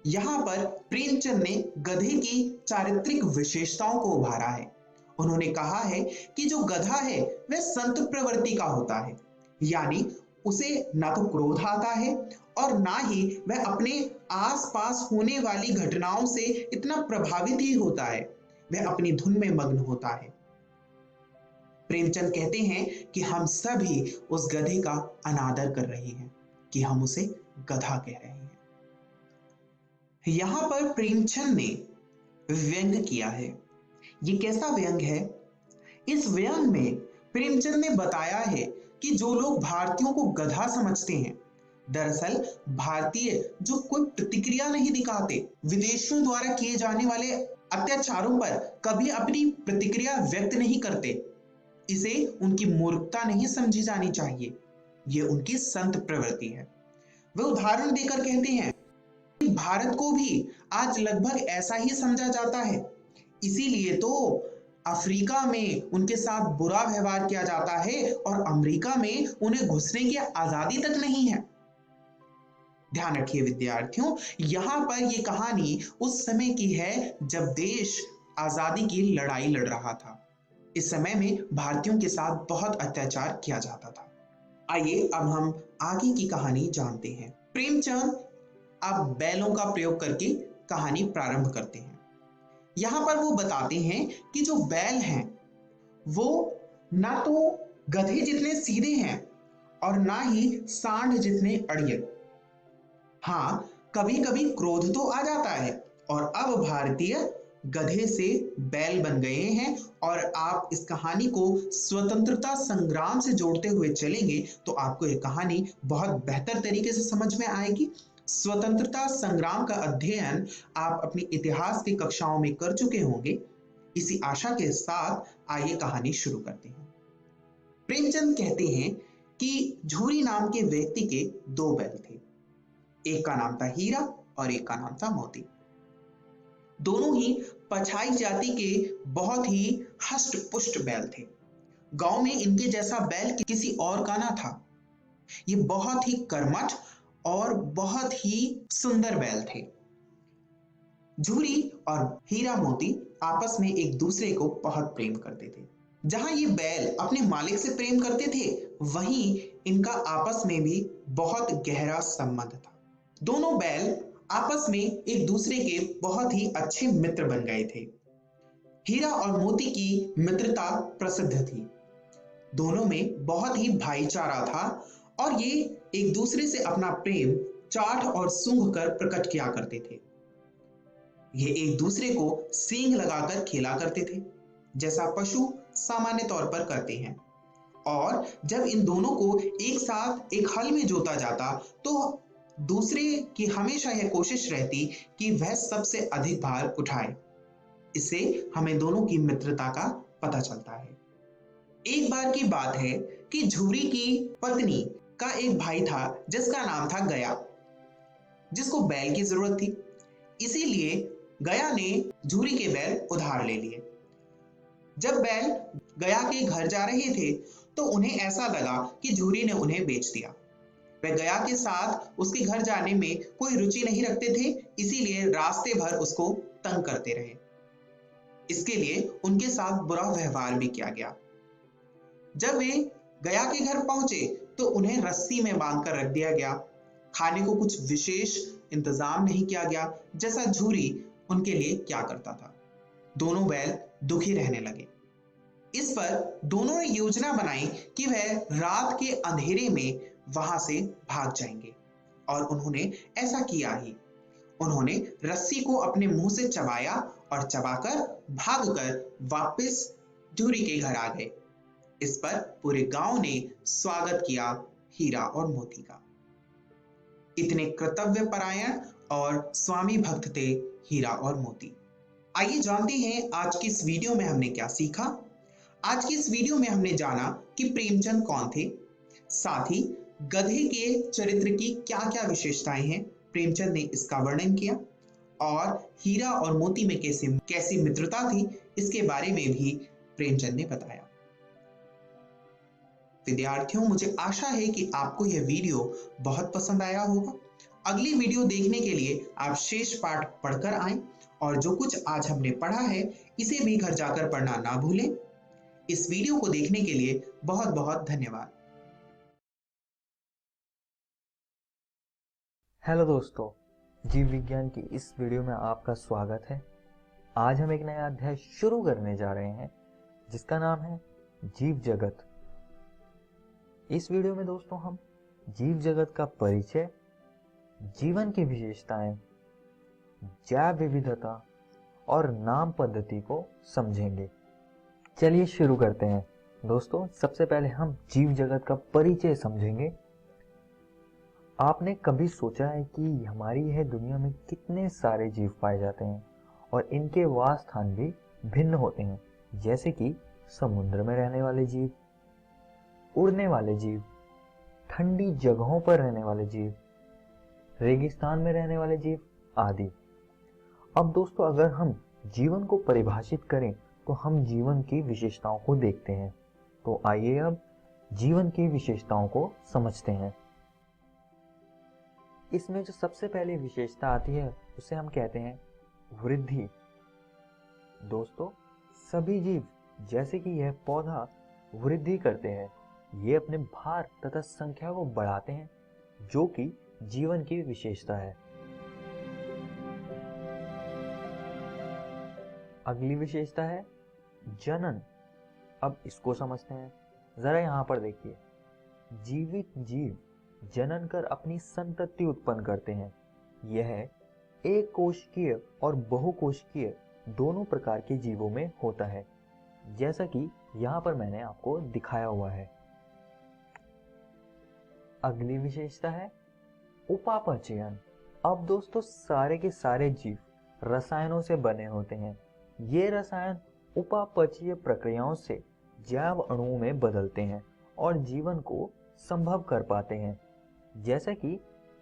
Speaker 3: यहां पर प्रेमचंद ने गधे की चारित्रिक विशेषताओं को उभारा है। उन्होंने कहा है कि जो गधा है वह संत प्रवृत्ति का होता है, यानी उसे ना तो क्रोध आता है और ना ही वह अपने आसपास होने वाली घटनाओं से इतना प्रभावित ही होता है, वह अपनी धुन में मग्न होता है। प्रेमचंद कहते हैं कि हम सभी उस गधे का अनादर कर रहे हैं कि हम उसे गधा कह रहे हैं। यहां पर प्रेमचंद ने व्यंग किया है। ये कैसा व्यंग है? इस व्यंग में प्रेमचंद ने बताया है कि जो लोग भारतीयों को गधा समझते हैं, दरअसल भारतीय जो कोई प्रतिक्रिया नहीं दिखाते, विदेशियों द्वारा किए जाने वाले अत्याचारों पर कभी अपनी प्रतिक्रिया व्यक्त नहीं करते, इसे उनकी मूर्खता नहीं समझी जानी चाहिए। ये उनकी संत प्रवृत्ति है। वे उदाहरण देकर कहते हैं कि भारत को भी आज लगभग ऐसा ही समझा जाता है, इसीलिए तो अफ्रीका में उनके साथ बुरा व्यवहार किया जाता है और अमेरिका में उन्हें घुसने की आजादी तक नहीं है। ध्यान रखिए विद्यार्थियों, यहां पर यह कहानी उस समय की है जब देश आजादी की लड़ाई लड़ रहा था। इस समय में भारतीयों के साथ बहुत अत्याचार किया जाता था। आइए अब हम आगे की कहानी जानते हैं। प्रेमचंद अब बैलों का प्रयोग करके कहानी प्रारंभ करते हैं। यहां पर वो बताते हैं कि जो बैल हैं वो ना तो गधे जितने सीधे हैं और ना ही सांड जितने अड़ियल। हाँ, कभी कभी क्रोध तो आ जाता है और अब भारतीय गधे से बैल बन गए हैं। और आप इस कहानी को स्वतंत्रता संग्राम से जोड़ते हुए चलेंगे तो आपको यह कहानी बहुत बेहतर तरीके से समझ में आएगी। स्वतंत्रता संग्राम का अध्ययन आप अपनी इतिहास की कक्षाओं में कर चुके होंगे। इसी आशा के साथ आइए कहानी शुरू करते हैं। प्रेमचंद कहते हैं कि झूरी नाम के व्यक्ति के दो बैल थे। एक का नाम था हीरा और एक का नाम था मोती। दोनों ही पछाई जाति के बहुत ही हष्ट पुष्ट बैल थे। गांव में इनके जैसा बैल किसी और का ना था। ये बहुत ही कर्मठ और बहुत ही सुंदर बैल थे। झूरी और हीरा मोती आपस में एक दूसरे को बहुत प्रेम करते थे। जहां ये बैल अपने मालिक से प्रेम करते थे, वहीं इनका आपस में भी बहुत गहरा संबंध था। दोनों बैल आपस में एक दूसरे के बहुत ही अच्छे मित्र बन गए थे। हीरा और मोती की मित्रता प्रसिद्ध थी। दोनों में बहुत ही भाईचारा था और ये एक दूसरे से अपना प्रेम चाट और सूंघ कर प्रकट किया करते थे। ये एक दूसरे को सींग लगाकर खेला करते थे, जैसा पशु सामान्य तौर पर करते हैं। और जब इन दोनों को एक साथ एक हल में जोता जाता तो दूसरे की हमेशा यह कोशिश रहती कि वह सबसे अधिक भार उठाए। इससे हमें दोनों की मित्रता का पता चलता है। एक बार की बात है कि झूरी की पत्नी का एक भाई था जिसका नाम था गया, जिसको बैल की जरूरत थी। इसीलिए गया ने झूरी के बैल उधार ले लिए। जब बैल गया के घर जा रहे थे तो उन्हें ऐसा लगा कि झूरी ने उन्हें बेच दिया। वह गया के साथ उसके घर जाने में कोई रुचि नहीं रखते थे, इसीलिए रास्ते भर उसको तंग करते रहे। इसके लिए उनके साथ बुरा व्यवहार भी किया गया। जब वे गया के घर पहुंचे तो उन्हें रस्सी में बांधकर रख दिया गया। खाने को कुछ विशेष इंतजाम नहीं किया गया, जैसा झूरी उनके लिए क्या करता था। दोनों बैल दुखी रहने लगे। इस पर दोनों ने योजना बनाई कि वह रात के अंधेरे में वहां से भाग जाएंगे, और उन्होंने ऐसा किया ही। उन्होंने रस्सी को अपने मुंह से चबाया और चबाकर भागकर वापस झूरी के घर आ गए। इस पर पूरे गांव ने स्वागत किया हीरा और मोती का। इतने कर्तव्य परायण और स्वामी भक्त थे हीरा और मोती। आइए जानते हैं आज की इस वीडियो में हमने क्या सीखा। आज की इस वीडियो में हमने जाना कि प्रेमचंद कौन थे, साथ ही गधे के चरित्र की क्या क्या विशेषताएं हैं, प्रेमचंद ने इसका वर्णन किया, और हीरा और मोती में कैसी मित्रता थी, इसके बारे में भी प्रेमचंद ने बताया। विद्यार्थियों, मुझे आशा है कि आपको यह वीडियो बहुत पसंद आया होगा। अगली वीडियो देखने के लिए आप शेष पाठ पढ़कर आएं, और जो कुछ आज हमने पढ़ा है इसे भी घर जाकर पढ़ना ना भूलें। इस वीडियो को देखने के लिए बहुत बहुत धन्यवाद।
Speaker 5: हेलो दोस्तों, जीव विज्ञान की इस वीडियो में आपका स्वागत है। आज हम एक नया अध्याय शुरू करने जा रहे हैं जिसका नाम है जीव जगत। इस वीडियो में दोस्तों हम जीव जगत का परिचय, जीवन की विशेषताएं, जैव विविधता और नाम पद्धति को समझेंगे। चलिए शुरू करते हैं। दोस्तों, सबसे पहले हम जीव जगत का परिचय समझेंगे। आपने कभी सोचा है कि हमारी यह दुनिया में कितने सारे जीव पाए जाते हैं और इनके वास स्थान भी भिन्न होते हैं, जैसे कि समुद्र में रहने वाले जीव, उड़ने वाले जीव, ठंडी जगहों पर रहने वाले जीव, रेगिस्तान में रहने वाले जीव आदि। अब दोस्तों, अगर हम जीवन को परिभाषित करें तो हम जीवन की विशेषताओं को देखते हैं। तो आइए अब जीवन की विशेषताओं को समझते हैं। इसमें जो सबसे पहली विशेषता आती है उसे हम कहते हैं वृद्धि। दोस्तों, सभी जीव जैसे कि यह पौधा वृद्धि करते हैं। ये अपने भार तथा संख्या को बढ़ाते हैं, जो कि जीवन की विशेषता है। अगली विशेषता है जनन। अब इसको समझते हैं। जरा यहां पर देखिए, जीवित जीव जनन कर अपनी संतति उत्पन्न करते हैं। यह एक कोशिकीय और बहुकोशिकीय दोनों प्रकार के जीवों में होता है, जैसा कि यहां पर मैंने आपको दिखाया हुआ है। अगली विशेषता है उपापचयन। अब दोस्तों, सारे के सारे जीव रसायनों से बने होते हैं। ये रसायन उपापचयी प्रक्रियाओं से जैव अणुओं में बदलते हैं और जीवन को संभव कर पाते हैं, जैसे कि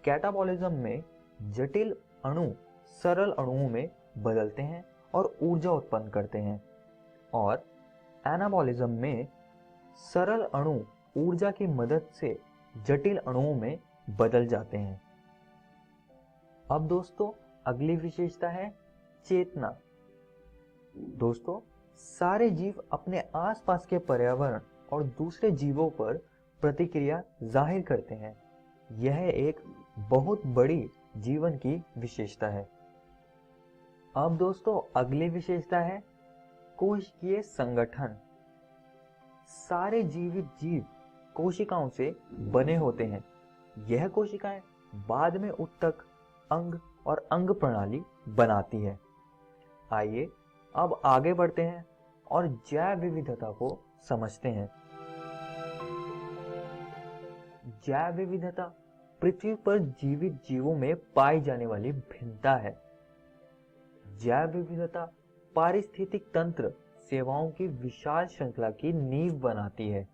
Speaker 5: कैटाबॉलिज्म में जटिल अणु सरल अणुओं में बदलते हैं और ऊर्जा उत्पन्न करते हैं, और एनाबॉलिज्म में सरल अणु ऊर्जा की मदद से जटिल अणुओं में बदल जाते हैं। अब दोस्तों, अगली विशेषता है चेतना। दोस्तों, सारे जीव अपने आसपास के पर्यावरण और दूसरे जीवों पर प्रतिक्रिया जाहिर करते हैं। यह एक बहुत बड़ी जीवन की विशेषता है। अब दोस्तों, अगली विशेषता है कोशिकीय संगठन। सारे जीवित जीव कोशिकाओं से बने होते हैं। यह कोशिकाएं बाद में ऊतक, अंग और अंग प्रणाली बनाती है। आइए अब आगे बढ़ते हैं और जैव विविधता को समझते हैं। जैव विविधता पृथ्वी पर जीवित जीवों में पाई जाने वाली भिन्नता है। जैव विविधता पारिस्थितिक तंत्र सेवाओं की विशाल श्रृंखला की नींव बनाती है,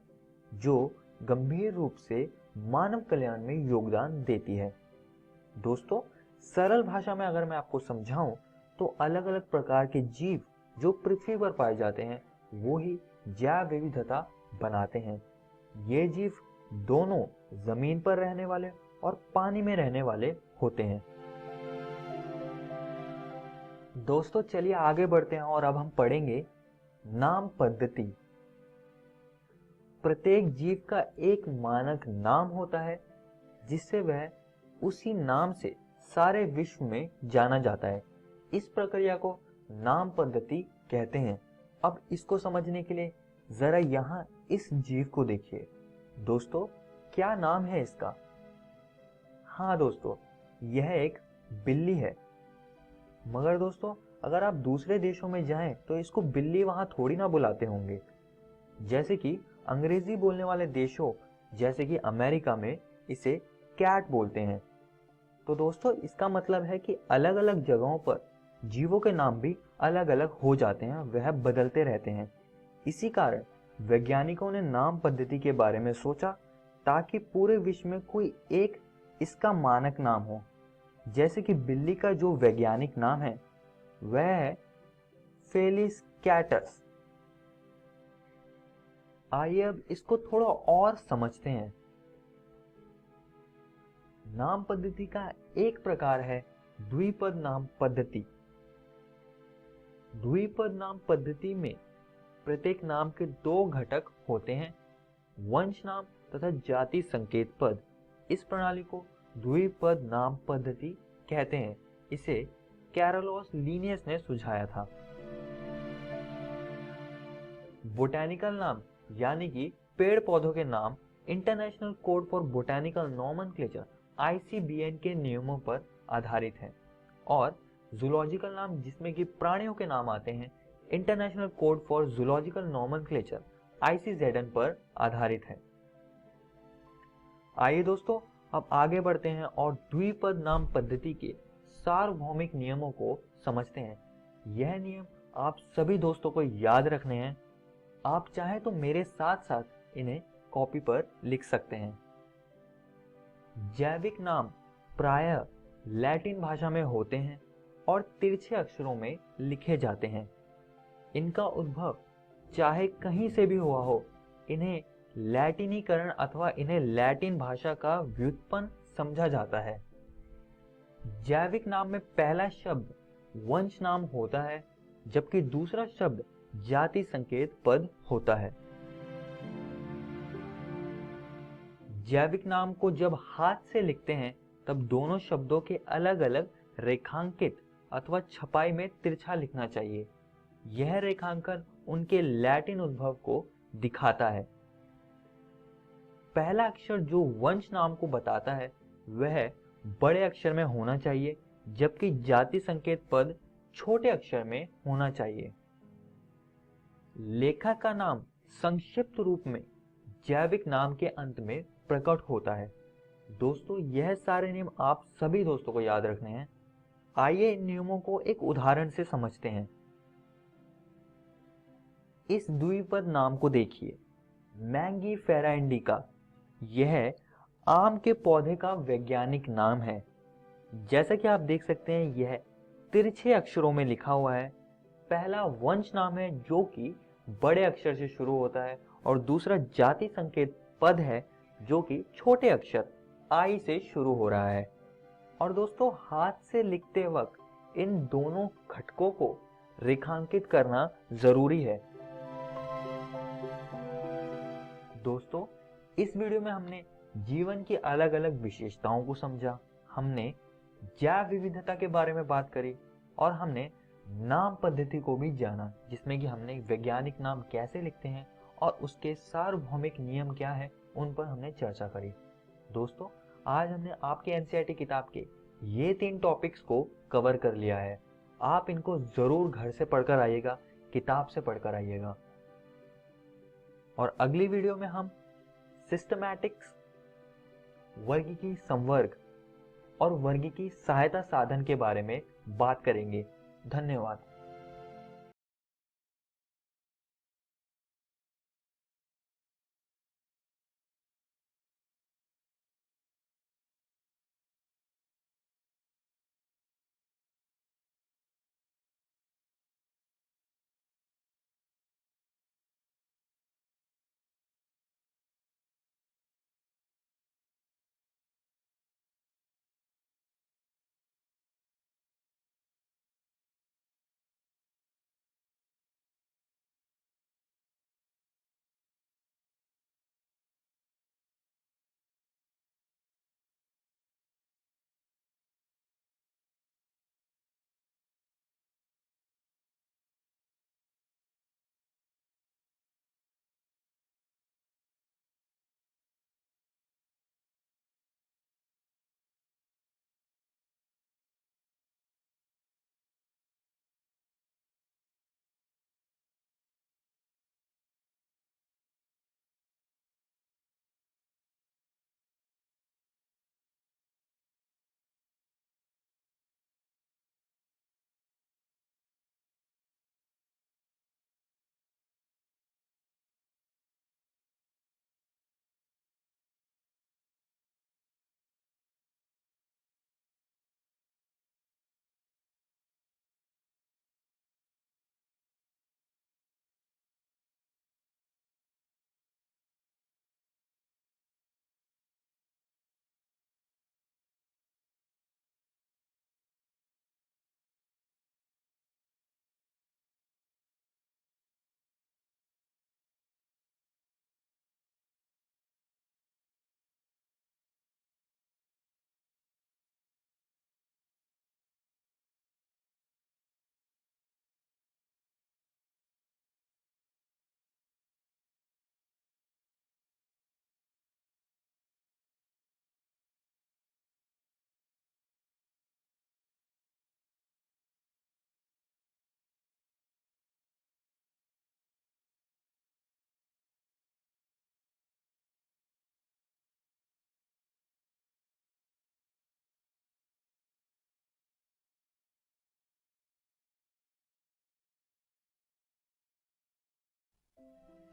Speaker 5: जो गंभीर रूप से मानव कल्याण में योगदान देती है। दोस्तों, सरल भाषा में अगर मैं आपको समझाऊं तो अलग अलग प्रकार के जीव जो पृथ्वी पर पाए जाते हैं वो ही जैव विविधता बनाते हैं। ये जीव दोनों जमीन पर रहने वाले और पानी में रहने वाले होते हैं। दोस्तों, चलिए आगे बढ़ते हैं और अब हम पढ़ेंगे नाम पद्धति। प्रत्येक जीव का एक मानक नाम होता है जिससे वह उसी नाम से सारे विश्व में जाना जाता है। इस प्रक्रिया को नाम पद्धति कहते हैं। अब इसको समझने के लिए जरा यहाँ इस जीव को देखिए। दोस्तों, क्या नाम है इसका? हाँ दोस्तों, यह एक बिल्ली है। मगर दोस्तों, अगर आप दूसरे देशों में जाएं तो इसको बिल्ली वहां थोड़ी ना बुलाते होंगे। जैसे कि अंग्रेजी बोलने वाले देशों जैसे कि अमेरिका में इसे कैट बोलते हैं। तो दोस्तों, इसका मतलब है कि अलग अलग जगहों पर जीवों के नाम भी अलग अलग हो जाते हैं, वह बदलते रहते हैं। इसी कारण वैज्ञानिकों ने नाम पद्धति के बारे में सोचा ताकि पूरे विश्व में कोई एक इसका मानक नाम हो। जैसे कि बिल्ली का जो वैज्ञानिक नाम है वह है फेलिस कैटस। आइए अब इसको थोड़ा और समझते हैं। नाम पद्धति का एक प्रकार है द्विपद नाम पद्धति। द्विपद नाम पद्धति में प्रत्येक नाम के दो घटक होते हैं, वंश नाम तथा जाति संकेत पद। इस प्रणाली को द्विपद नाम पद्धति कहते हैं। इसे कैरोलोस लिनियस ने सुझाया था। बोटैनिकल नाम यानी कि पेड़ पौधों के नाम international code for botanical nomenclature ICBN के नियमों पर आधारित है। और जूलॉजिकल नाम जिसमें कि प्राणियों के नाम आते हैं international code for zoological nomenclature ICZN पर आधारित है। आइए दोस्तों, अब आगे बढ़ते हैं और द्विपद नाम पद्धति के सार्वभौमिक नियमों को समझते हैं। यह नियम आप सभी दोस्तों को याद रखने हैं। आप चाहे तो मेरे साथ साथ इन्हें कॉपी पर लिख सकते हैं। जैविक नाम प्रायः लैटिन भाषा में होते हैं और तिरछे अक्षरों में लिखे जाते हैं। इनका उद्भव चाहे कहीं से भी हुआ हो, इन्हें लैटिनीकरण अथवा इन्हें लैटिन भाषा का व्युत्पन्न समझा जाता है। जैविक नाम में पहला शब्द वंश नाम होता है जबकि दूसरा शब्द जाति संकेत पद होता है। जैविक नाम को जब हाथ से लिखते हैं तब दोनों शब्दों के अलग अलग रेखांकित अथवा छपाई में तिरछा लिखना चाहिए। यह रेखांकन उनके लैटिन उद्भव को दिखाता है। पहला अक्षर जो वंश नाम को बताता है वह बड़े अक्षर में होना चाहिए जबकि जाति संकेत पद छोटे अक्षर में होना चाहिए। लेखक का नाम संक्षिप्त रूप में जैविक नाम के अंत में प्रकट होता है। दोस्तों, यह सारे नियम आप सभी दोस्तों को याद रखने हैं। आइए इन नियमों को एक उदाहरण से समझते हैं। इस द्विपद नाम को देखिए, मैंगीफेरा इंडिका। यह आम के पौधे का वैज्ञानिक नाम है। जैसा कि आप देख सकते हैं यह तिरछे अक्षरों में लिखा हुआ है। पहला वंश नाम है जो कि बड़े अक्षर से शुरू होता है और दूसरा जाति संकेत पद है जो कि छोटे अक्षर आई से शुरू हो रहा है। और दोस्तों, हाथ से लिखते वक्त इन दोनों घटकों को रेखांकित करना जरूरी है। दोस्तों, इस वीडियो में हमने जीवन की अलग अलग विशेषताओं को समझा, हमने जैव विविधता के बारे में बात करी और हमने नाम पद्धति को भी जाना जिसमें कि हमने वैज्ञानिक नाम कैसे लिखते हैं और उसके सार्वभौमिक नियम क्या है उन पर हमने चर्चा करी। दोस्तों, आज हमने आपके NCERT किताब के ये 3 टॉपिक्स को कवर कर लिया है। आप इनको जरूर घर से पढ़कर आइएगा, किताब से पढ़कर आइएगा। और अगली वीडियो में हम सिस्टमैटिक्स, वर्गीकी संवर्ग और वर्गीकी सहायता साधन के बारे में बात करेंगे। धन्यवाद।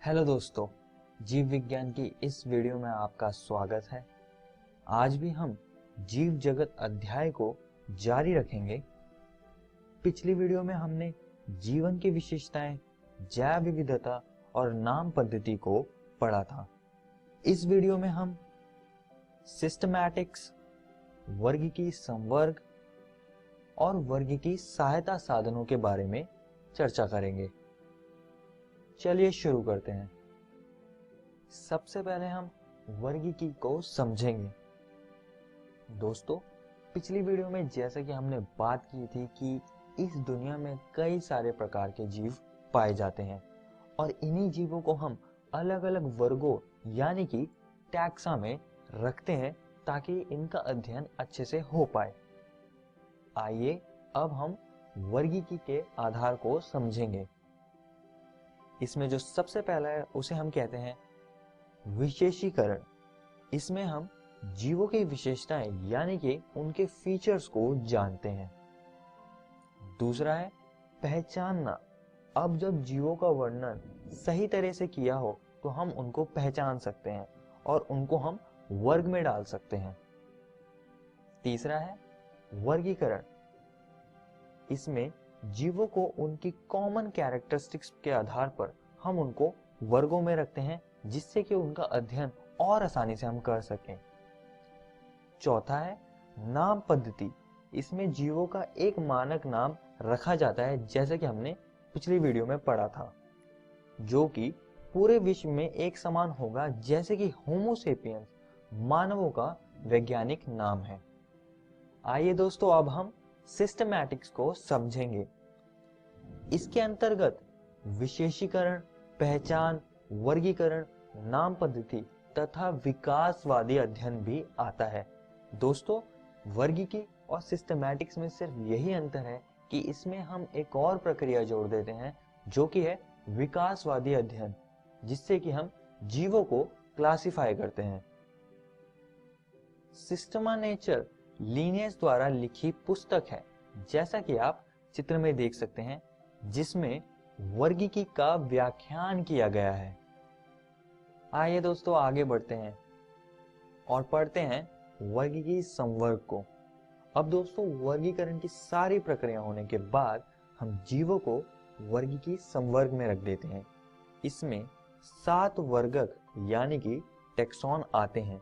Speaker 5: हेलो दोस्तों, जीव विज्ञान की इस वीडियो में आपका स्वागत है। आज भी हम जीव जगत अध्याय को जारी रखेंगे। पिछली वीडियो में हमने जीवन की विशेषताएं, जैव विविधता और नाम पद्धति को पढ़ा था। इस वीडियो में हम सिस्टमैटिक्स, वर्गीकी संवर्ग और वर्गीकी सहायता साधनों के बारे में चर्चा करेंगे। चलिए शुरू करते हैं। सबसे पहले हम वर्गीकी को समझेंगे। दोस्तों, पिछली वीडियो में जैसा कि हमने बात की थी कि इस दुनिया में कई सारे प्रकार के जीव पाए जाते हैं और इन्हीं जीवों को हम अलग अलग वर्गों यानी कि टैक्सा में रखते हैं ताकि इनका अध्ययन अच्छे से हो पाए। आइए अब हम वर्गीकी के आधार को समझेंगे। इसमें जो सबसे पहला है उसे हम कहते हैं विशेषीकरण। इसमें हम जीवों की विशेषताएं यानी कि उनके फीचर्स को जानते हैं। दूसरा है पहचानना। अब जब जीवों का वर्णन सही तरह से किया हो तो हम उनको पहचान सकते हैं और उनको हम वर्ग में डाल सकते हैं। तीसरा है वर्गीकरण। इसमें जीवों को उनकी कॉमन कैरेक्टरिस्टिक्स के आधार पर हम उनको वर्गों में रखते हैं जिससे कि उनका अध्ययन और आसानी से हम कर सकें। चौथा है नाम पद्धति। इसमें जीवों का एक मानक नाम रखा जाता है जैसे कि हमने पिछली वीडियो में पढ़ा था, जो कि पूरे विश्व में एक समान होगा, जैसे कि होमो सेपियंस मानवों का वैज्ञानिक नाम है। आइए दोस्तों अब हम सिस्टमैटिक्स को समझेंगे। इसके अंतर्गत विशेषीकरण, पहचान, वर्गीकरण, नाम पद्धति तथा विकासवादी अध्ययन भी आता है। दोस्तों, वर्गीकी और सिस्टमैटिक्स में सिर्फ यही अंतर है कि इसमें हम एक और प्रक्रिया जोड़ देते हैं जो कि है विकासवादी अध्ययन, जिससे कि हम जीवों को क्लासिफाई करते हैं। सिस्टमा नेचर लिनियस द्वारा लिखी पुस्तक है, जैसा कि आप चित्र में देख सकते हैं, जिसमें वर्गीकी का व्याख्यान किया गया है। आइए दोस्तों आगे बढ़ते हैं और पढ़ते हैं वर्गीकी संवर्ग को। अब दोस्तों, वर्गीकरण की सारी प्रक्रिया होने के बाद हम जीवों को वर्गीकी संवर्ग में रख देते हैं। इसमें 7 वर्गक यानी कि टेक्सॉन आते हैं।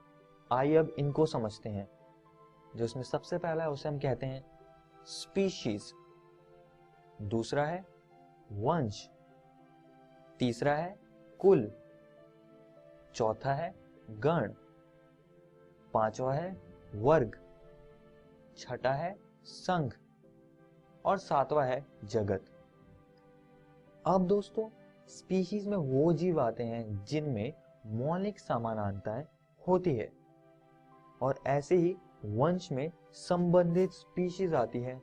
Speaker 5: आइए अब इनको समझते हैं। जो इसमें सबसे पहला है उसे हम कहते हैं स्पीशीज। दूसरा है वंश। तीसरा है कुल। चौथा है गण। पांचवा है वर्ग। छठा है संघ और सातवां है जगत। अब दोस्तों, स्पीशीज में वो जीव आते हैं जिनमें मौलिक समानांताएं होती है और ऐसे ही वंश में संबंधित स्पीशीज आती है,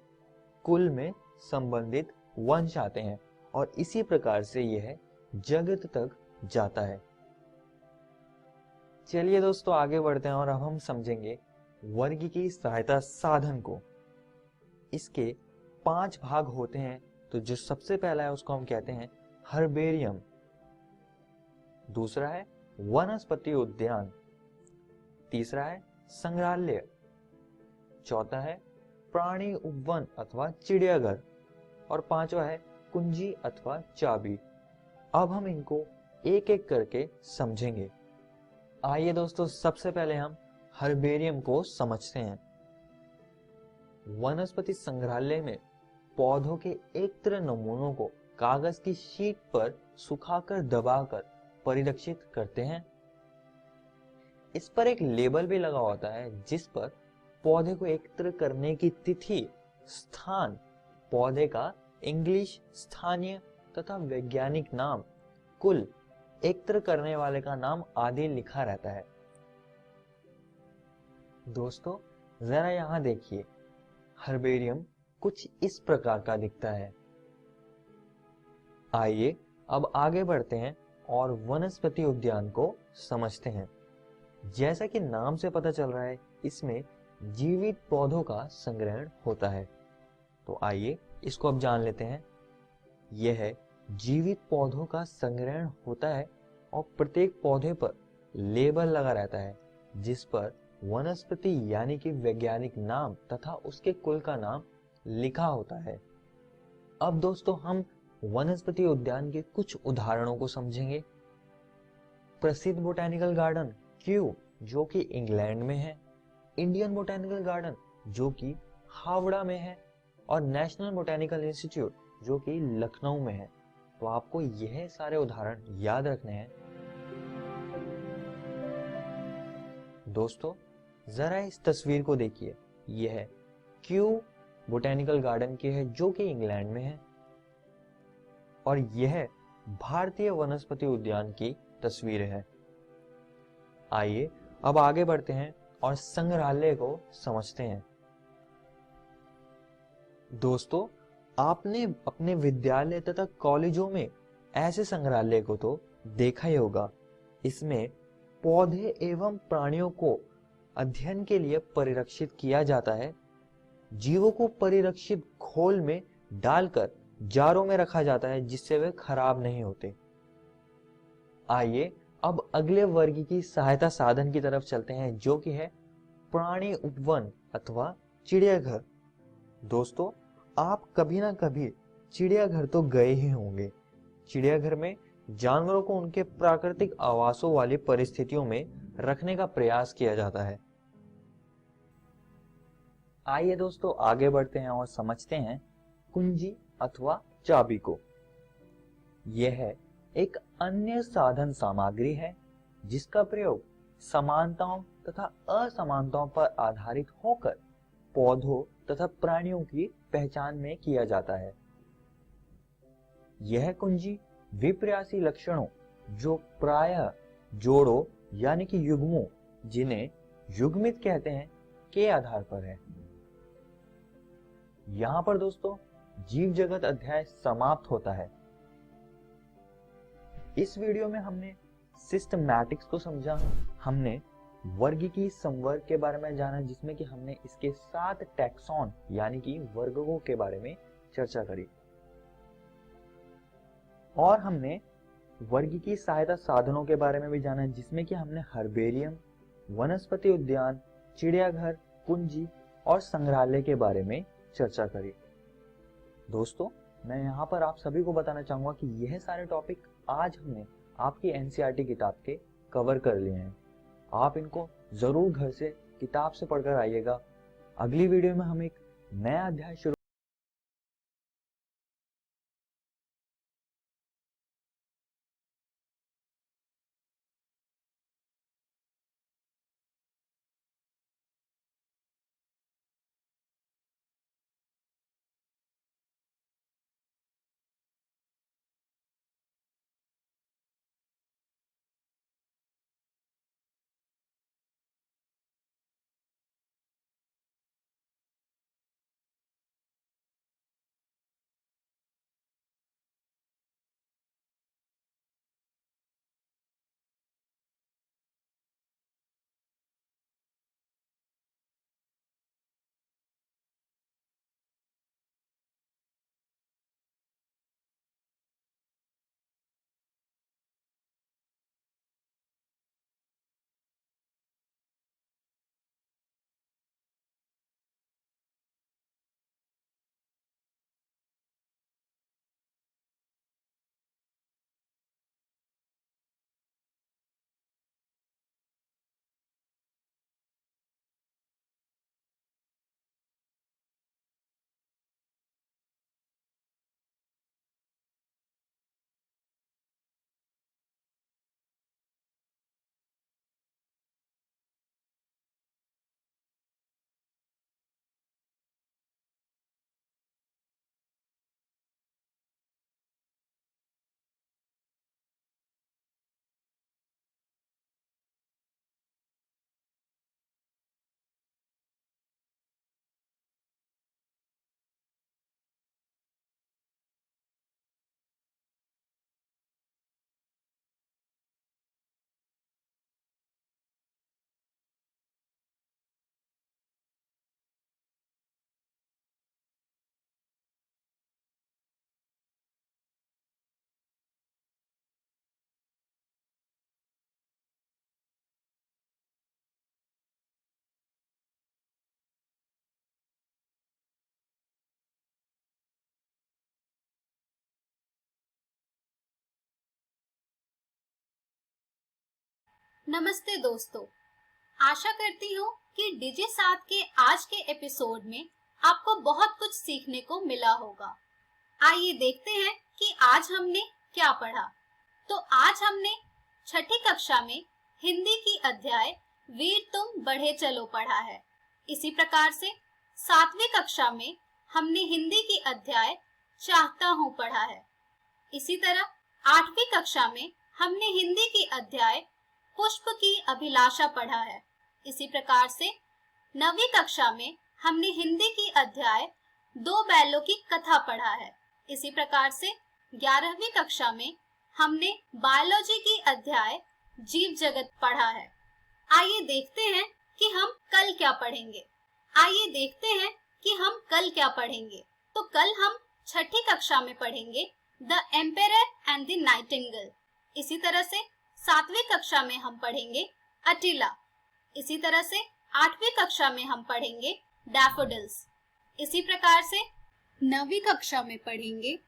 Speaker 5: कुल में संबंधित वंश आते हैं और इसी प्रकार से यह जगत तक जाता है। चलिए दोस्तों आगे बढ़ते हैं और अब हम समझेंगे वर्गीकी सहायता साधन को। इसके 5 भाग होते हैं। तो जो सबसे पहला है उसको हम कहते हैं हर्बेरियम। दूसरा है वनस्पति उद्यान। तीसरा है संग्रहालय। चौथा है प्राणी उपवन अथवा चिड़ियाघर और पांचवा है कुंजी अथवा चाबी। अब हम इनको एक एक करके समझेंगे। आइए दोस्तों, सबसे पहले हम हर्बेरियम को समझते हैं। वनस्पति संग्रहालय में पौधों के एक तरह नमूनों को कागज की शीट पर सुखाकर दबाकर परिरक्षित करते हैं। इस पर एक लेबल भी लगा होता है जिस पर पौधे को एकत्र करने की तिथि, स्थान, पौधे का इंग्लिश, स्थानीय तथा वैज्ञानिक नाम, कुल, एकत्र करने वाले का नाम आदि लिखा रहता है। दोस्तों जरा यहां देखिए, हर्बेरियम कुछ इस प्रकार का दिखता है। आइए अब आगे बढ़ते हैं और वनस्पति उद्यान को समझते हैं। जैसा कि नाम से पता चल रहा है, इसमें जीवित पौधों का संग्रहण होता है। तो आइए इसको अब जान लेते हैं। यह जीवित पौधों का संग्रहण होता है और प्रत्येक पौधे पर लेबल लगा रहता है जिस पर वनस्पति यानी कि वैज्ञानिक नाम तथा उसके कुल का नाम लिखा होता है। अब दोस्तों हम वनस्पति उद्यान के कुछ उदाहरणों को समझेंगे। प्रसिद्ध बोटेनिकल गार्डन क्यू जो कि इंग्लैंड में है, इंडियन बोटेनिकल गार्डन जो कि हावड़ा में है और नेशनल बोटेनिकल इंस्टीट्यूट जो कि लखनऊ में है। तो आपको यह सारे उदाहरण याद रखने हैं। दोस्तों जरा इस तस्वीर को देखिए, यह क्यू बोटेनिकल गार्डन की है जो कि इंग्लैंड में है और यह भारतीय वनस्पति उद्यान की तस्वीर है। आइए अब आगे बढ़ते हैं और संग्रहालय को समझते हैं। दोस्तों आपने अपने विद्यालय तथा कॉलेजों में ऐसे संग्रहालय को तो देखा ही होगा। इसमें पौधे एवं प्राणियों को अध्ययन के लिए परिरक्षित किया जाता है। जीवों को परिरक्षित खोल में डालकर जारों में रखा जाता है जिससे वे खराब नहीं होते। आइए अब अगले वर्ग की सहायता साधन की तरफ चलते हैं जो कि है प्राणी उपवन अथवा चिड़ियाघर। दोस्तों आप कभी ना कभी चिड़ियाघर तो गए ही होंगे। चिड़ियाघर में जानवरों को उनके प्राकृतिक आवासों वाली परिस्थितियों में रखने का प्रयास किया जाता है। आइए दोस्तों आगे बढ़ते हैं और समझते हैं कुंजी अथवा चाबी को। यह एक अन्य साधन सामग्री है जिसका प्रयोग समानताओं तथा असमानताओं पर आधारित होकर पौधों तथा प्राणियों की पहचान में किया जाता है। यह कुंजी विपर्यासी लक्षणों जो प्रायः जोड़ों यानी कि युग्मों जिन्हें युग्मित कहते हैं के आधार पर है। यहां पर दोस्तों जीव जगत अध्याय समाप्त होता है। इस वीडियो में हमने सिस्टमैटिक्स को समझा, हमने वर्गीकी संवर्ग के बारे में जाना जिसमें कि हमने इसके 7 टैक्सॉन यानी कि वर्गों के बारे में चर्चा करी और हमने वर्गीकी सहायता साधनों के बारे में भी जाना जिसमें कि हमने हर्बेरियम, वनस्पति उद्यान, चिड़ियाघर, कुंजी और संग्रहालय के बारे में चर्चा करी। दोस्तों मैं यहाँ पर आप सभी को बताना चाहूंगा कि यह सारे टॉपिक आज हमने आपकी एनसीईआरटी किताब के कवर कर लिए हैं। आप इनको जरूर घर से किताब से पढ़कर आइएगा। अगली वीडियो में हम एक नया अध्याय शुरू
Speaker 2: नमस्ते दोस्तों, आशा करती हूँ कि डिजी साथ के आज के एपिसोड में आपको बहुत कुछ सीखने को मिला होगा। आइए देखते हैं कि आज हमने क्या पढ़ा। तो आज हमने छठी कक्षा में हिंदी की अध्याय वीर तुम बढ़े चलो पढ़ा है। इसी प्रकार से 7वीं कक्षा में हमने हिंदी की अध्याय चाहता हूँ पढ़ा है। इसी तरह 8वीं कक्षा में हमने हिंदी की अध्याय पुष्प की अभिलाषा पढ़ा है। इसी प्रकार से 9वीं कक्षा में हमने हिंदी की अध्याय दो बैलों की कथा पढ़ा है। इसी प्रकार से 11वीं कक्षा में हमने बायोलॉजी की अध्याय जीव जगत पढ़ा है। आइए देखते हैं कि हम कल क्या पढ़ेंगे। तो कल हम छठी कक्षा में पढ़ेंगे the emperor and the Nightingale. इसी तरह से 7वीं कक्षा में हम पढ़ेंगे अटिला। इसी तरह से 8वीं कक्षा में हम पढ़ेंगे डैफोडिल्स। इसी प्रकार से 9वीं कक्षा में पढ़ेंगे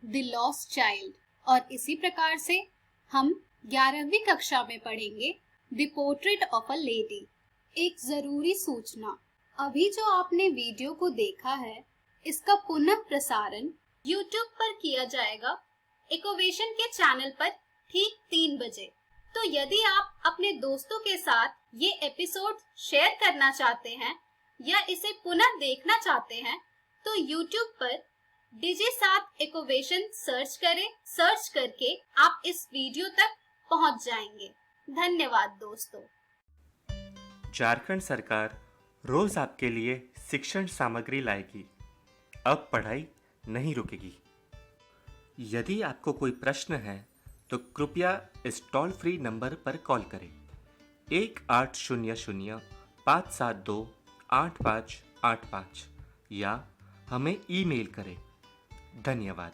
Speaker 2: द लॉस्ट चाइल्ड। और इसी प्रकार से हम 11वीं कक्षा में पढ़ेंगे the portrait of a lady. एक जरूरी सूचना, अभी जो आपने वीडियो को देखा है इसका पुनः प्रसारण YouTube पर किया जाएगा इकोवेशन के चैनल पर ठीक 3 बजे। तो यदि आप अपने दोस्तों के साथ ये एपिसोड शेयर करना चाहते हैं या इसे पुनः देखना चाहते हैं तो YouTube पर डिजी साथ इकोवेशन सर्च करके आप इस वीडियो तक पहुंच जाएंगे। धन्यवाद दोस्तों।
Speaker 1: झारखंड सरकार रोज आपके लिए शिक्षण सामग्री लाएगी। अब पढ़ाई नहीं रुकेगी। यदि आपको कोई प्रश्न है तो कृपया इस टोल फ्री नंबर पर कॉल करें 1800-572-8585 या हमें ईमेल करें। धन्यवाद।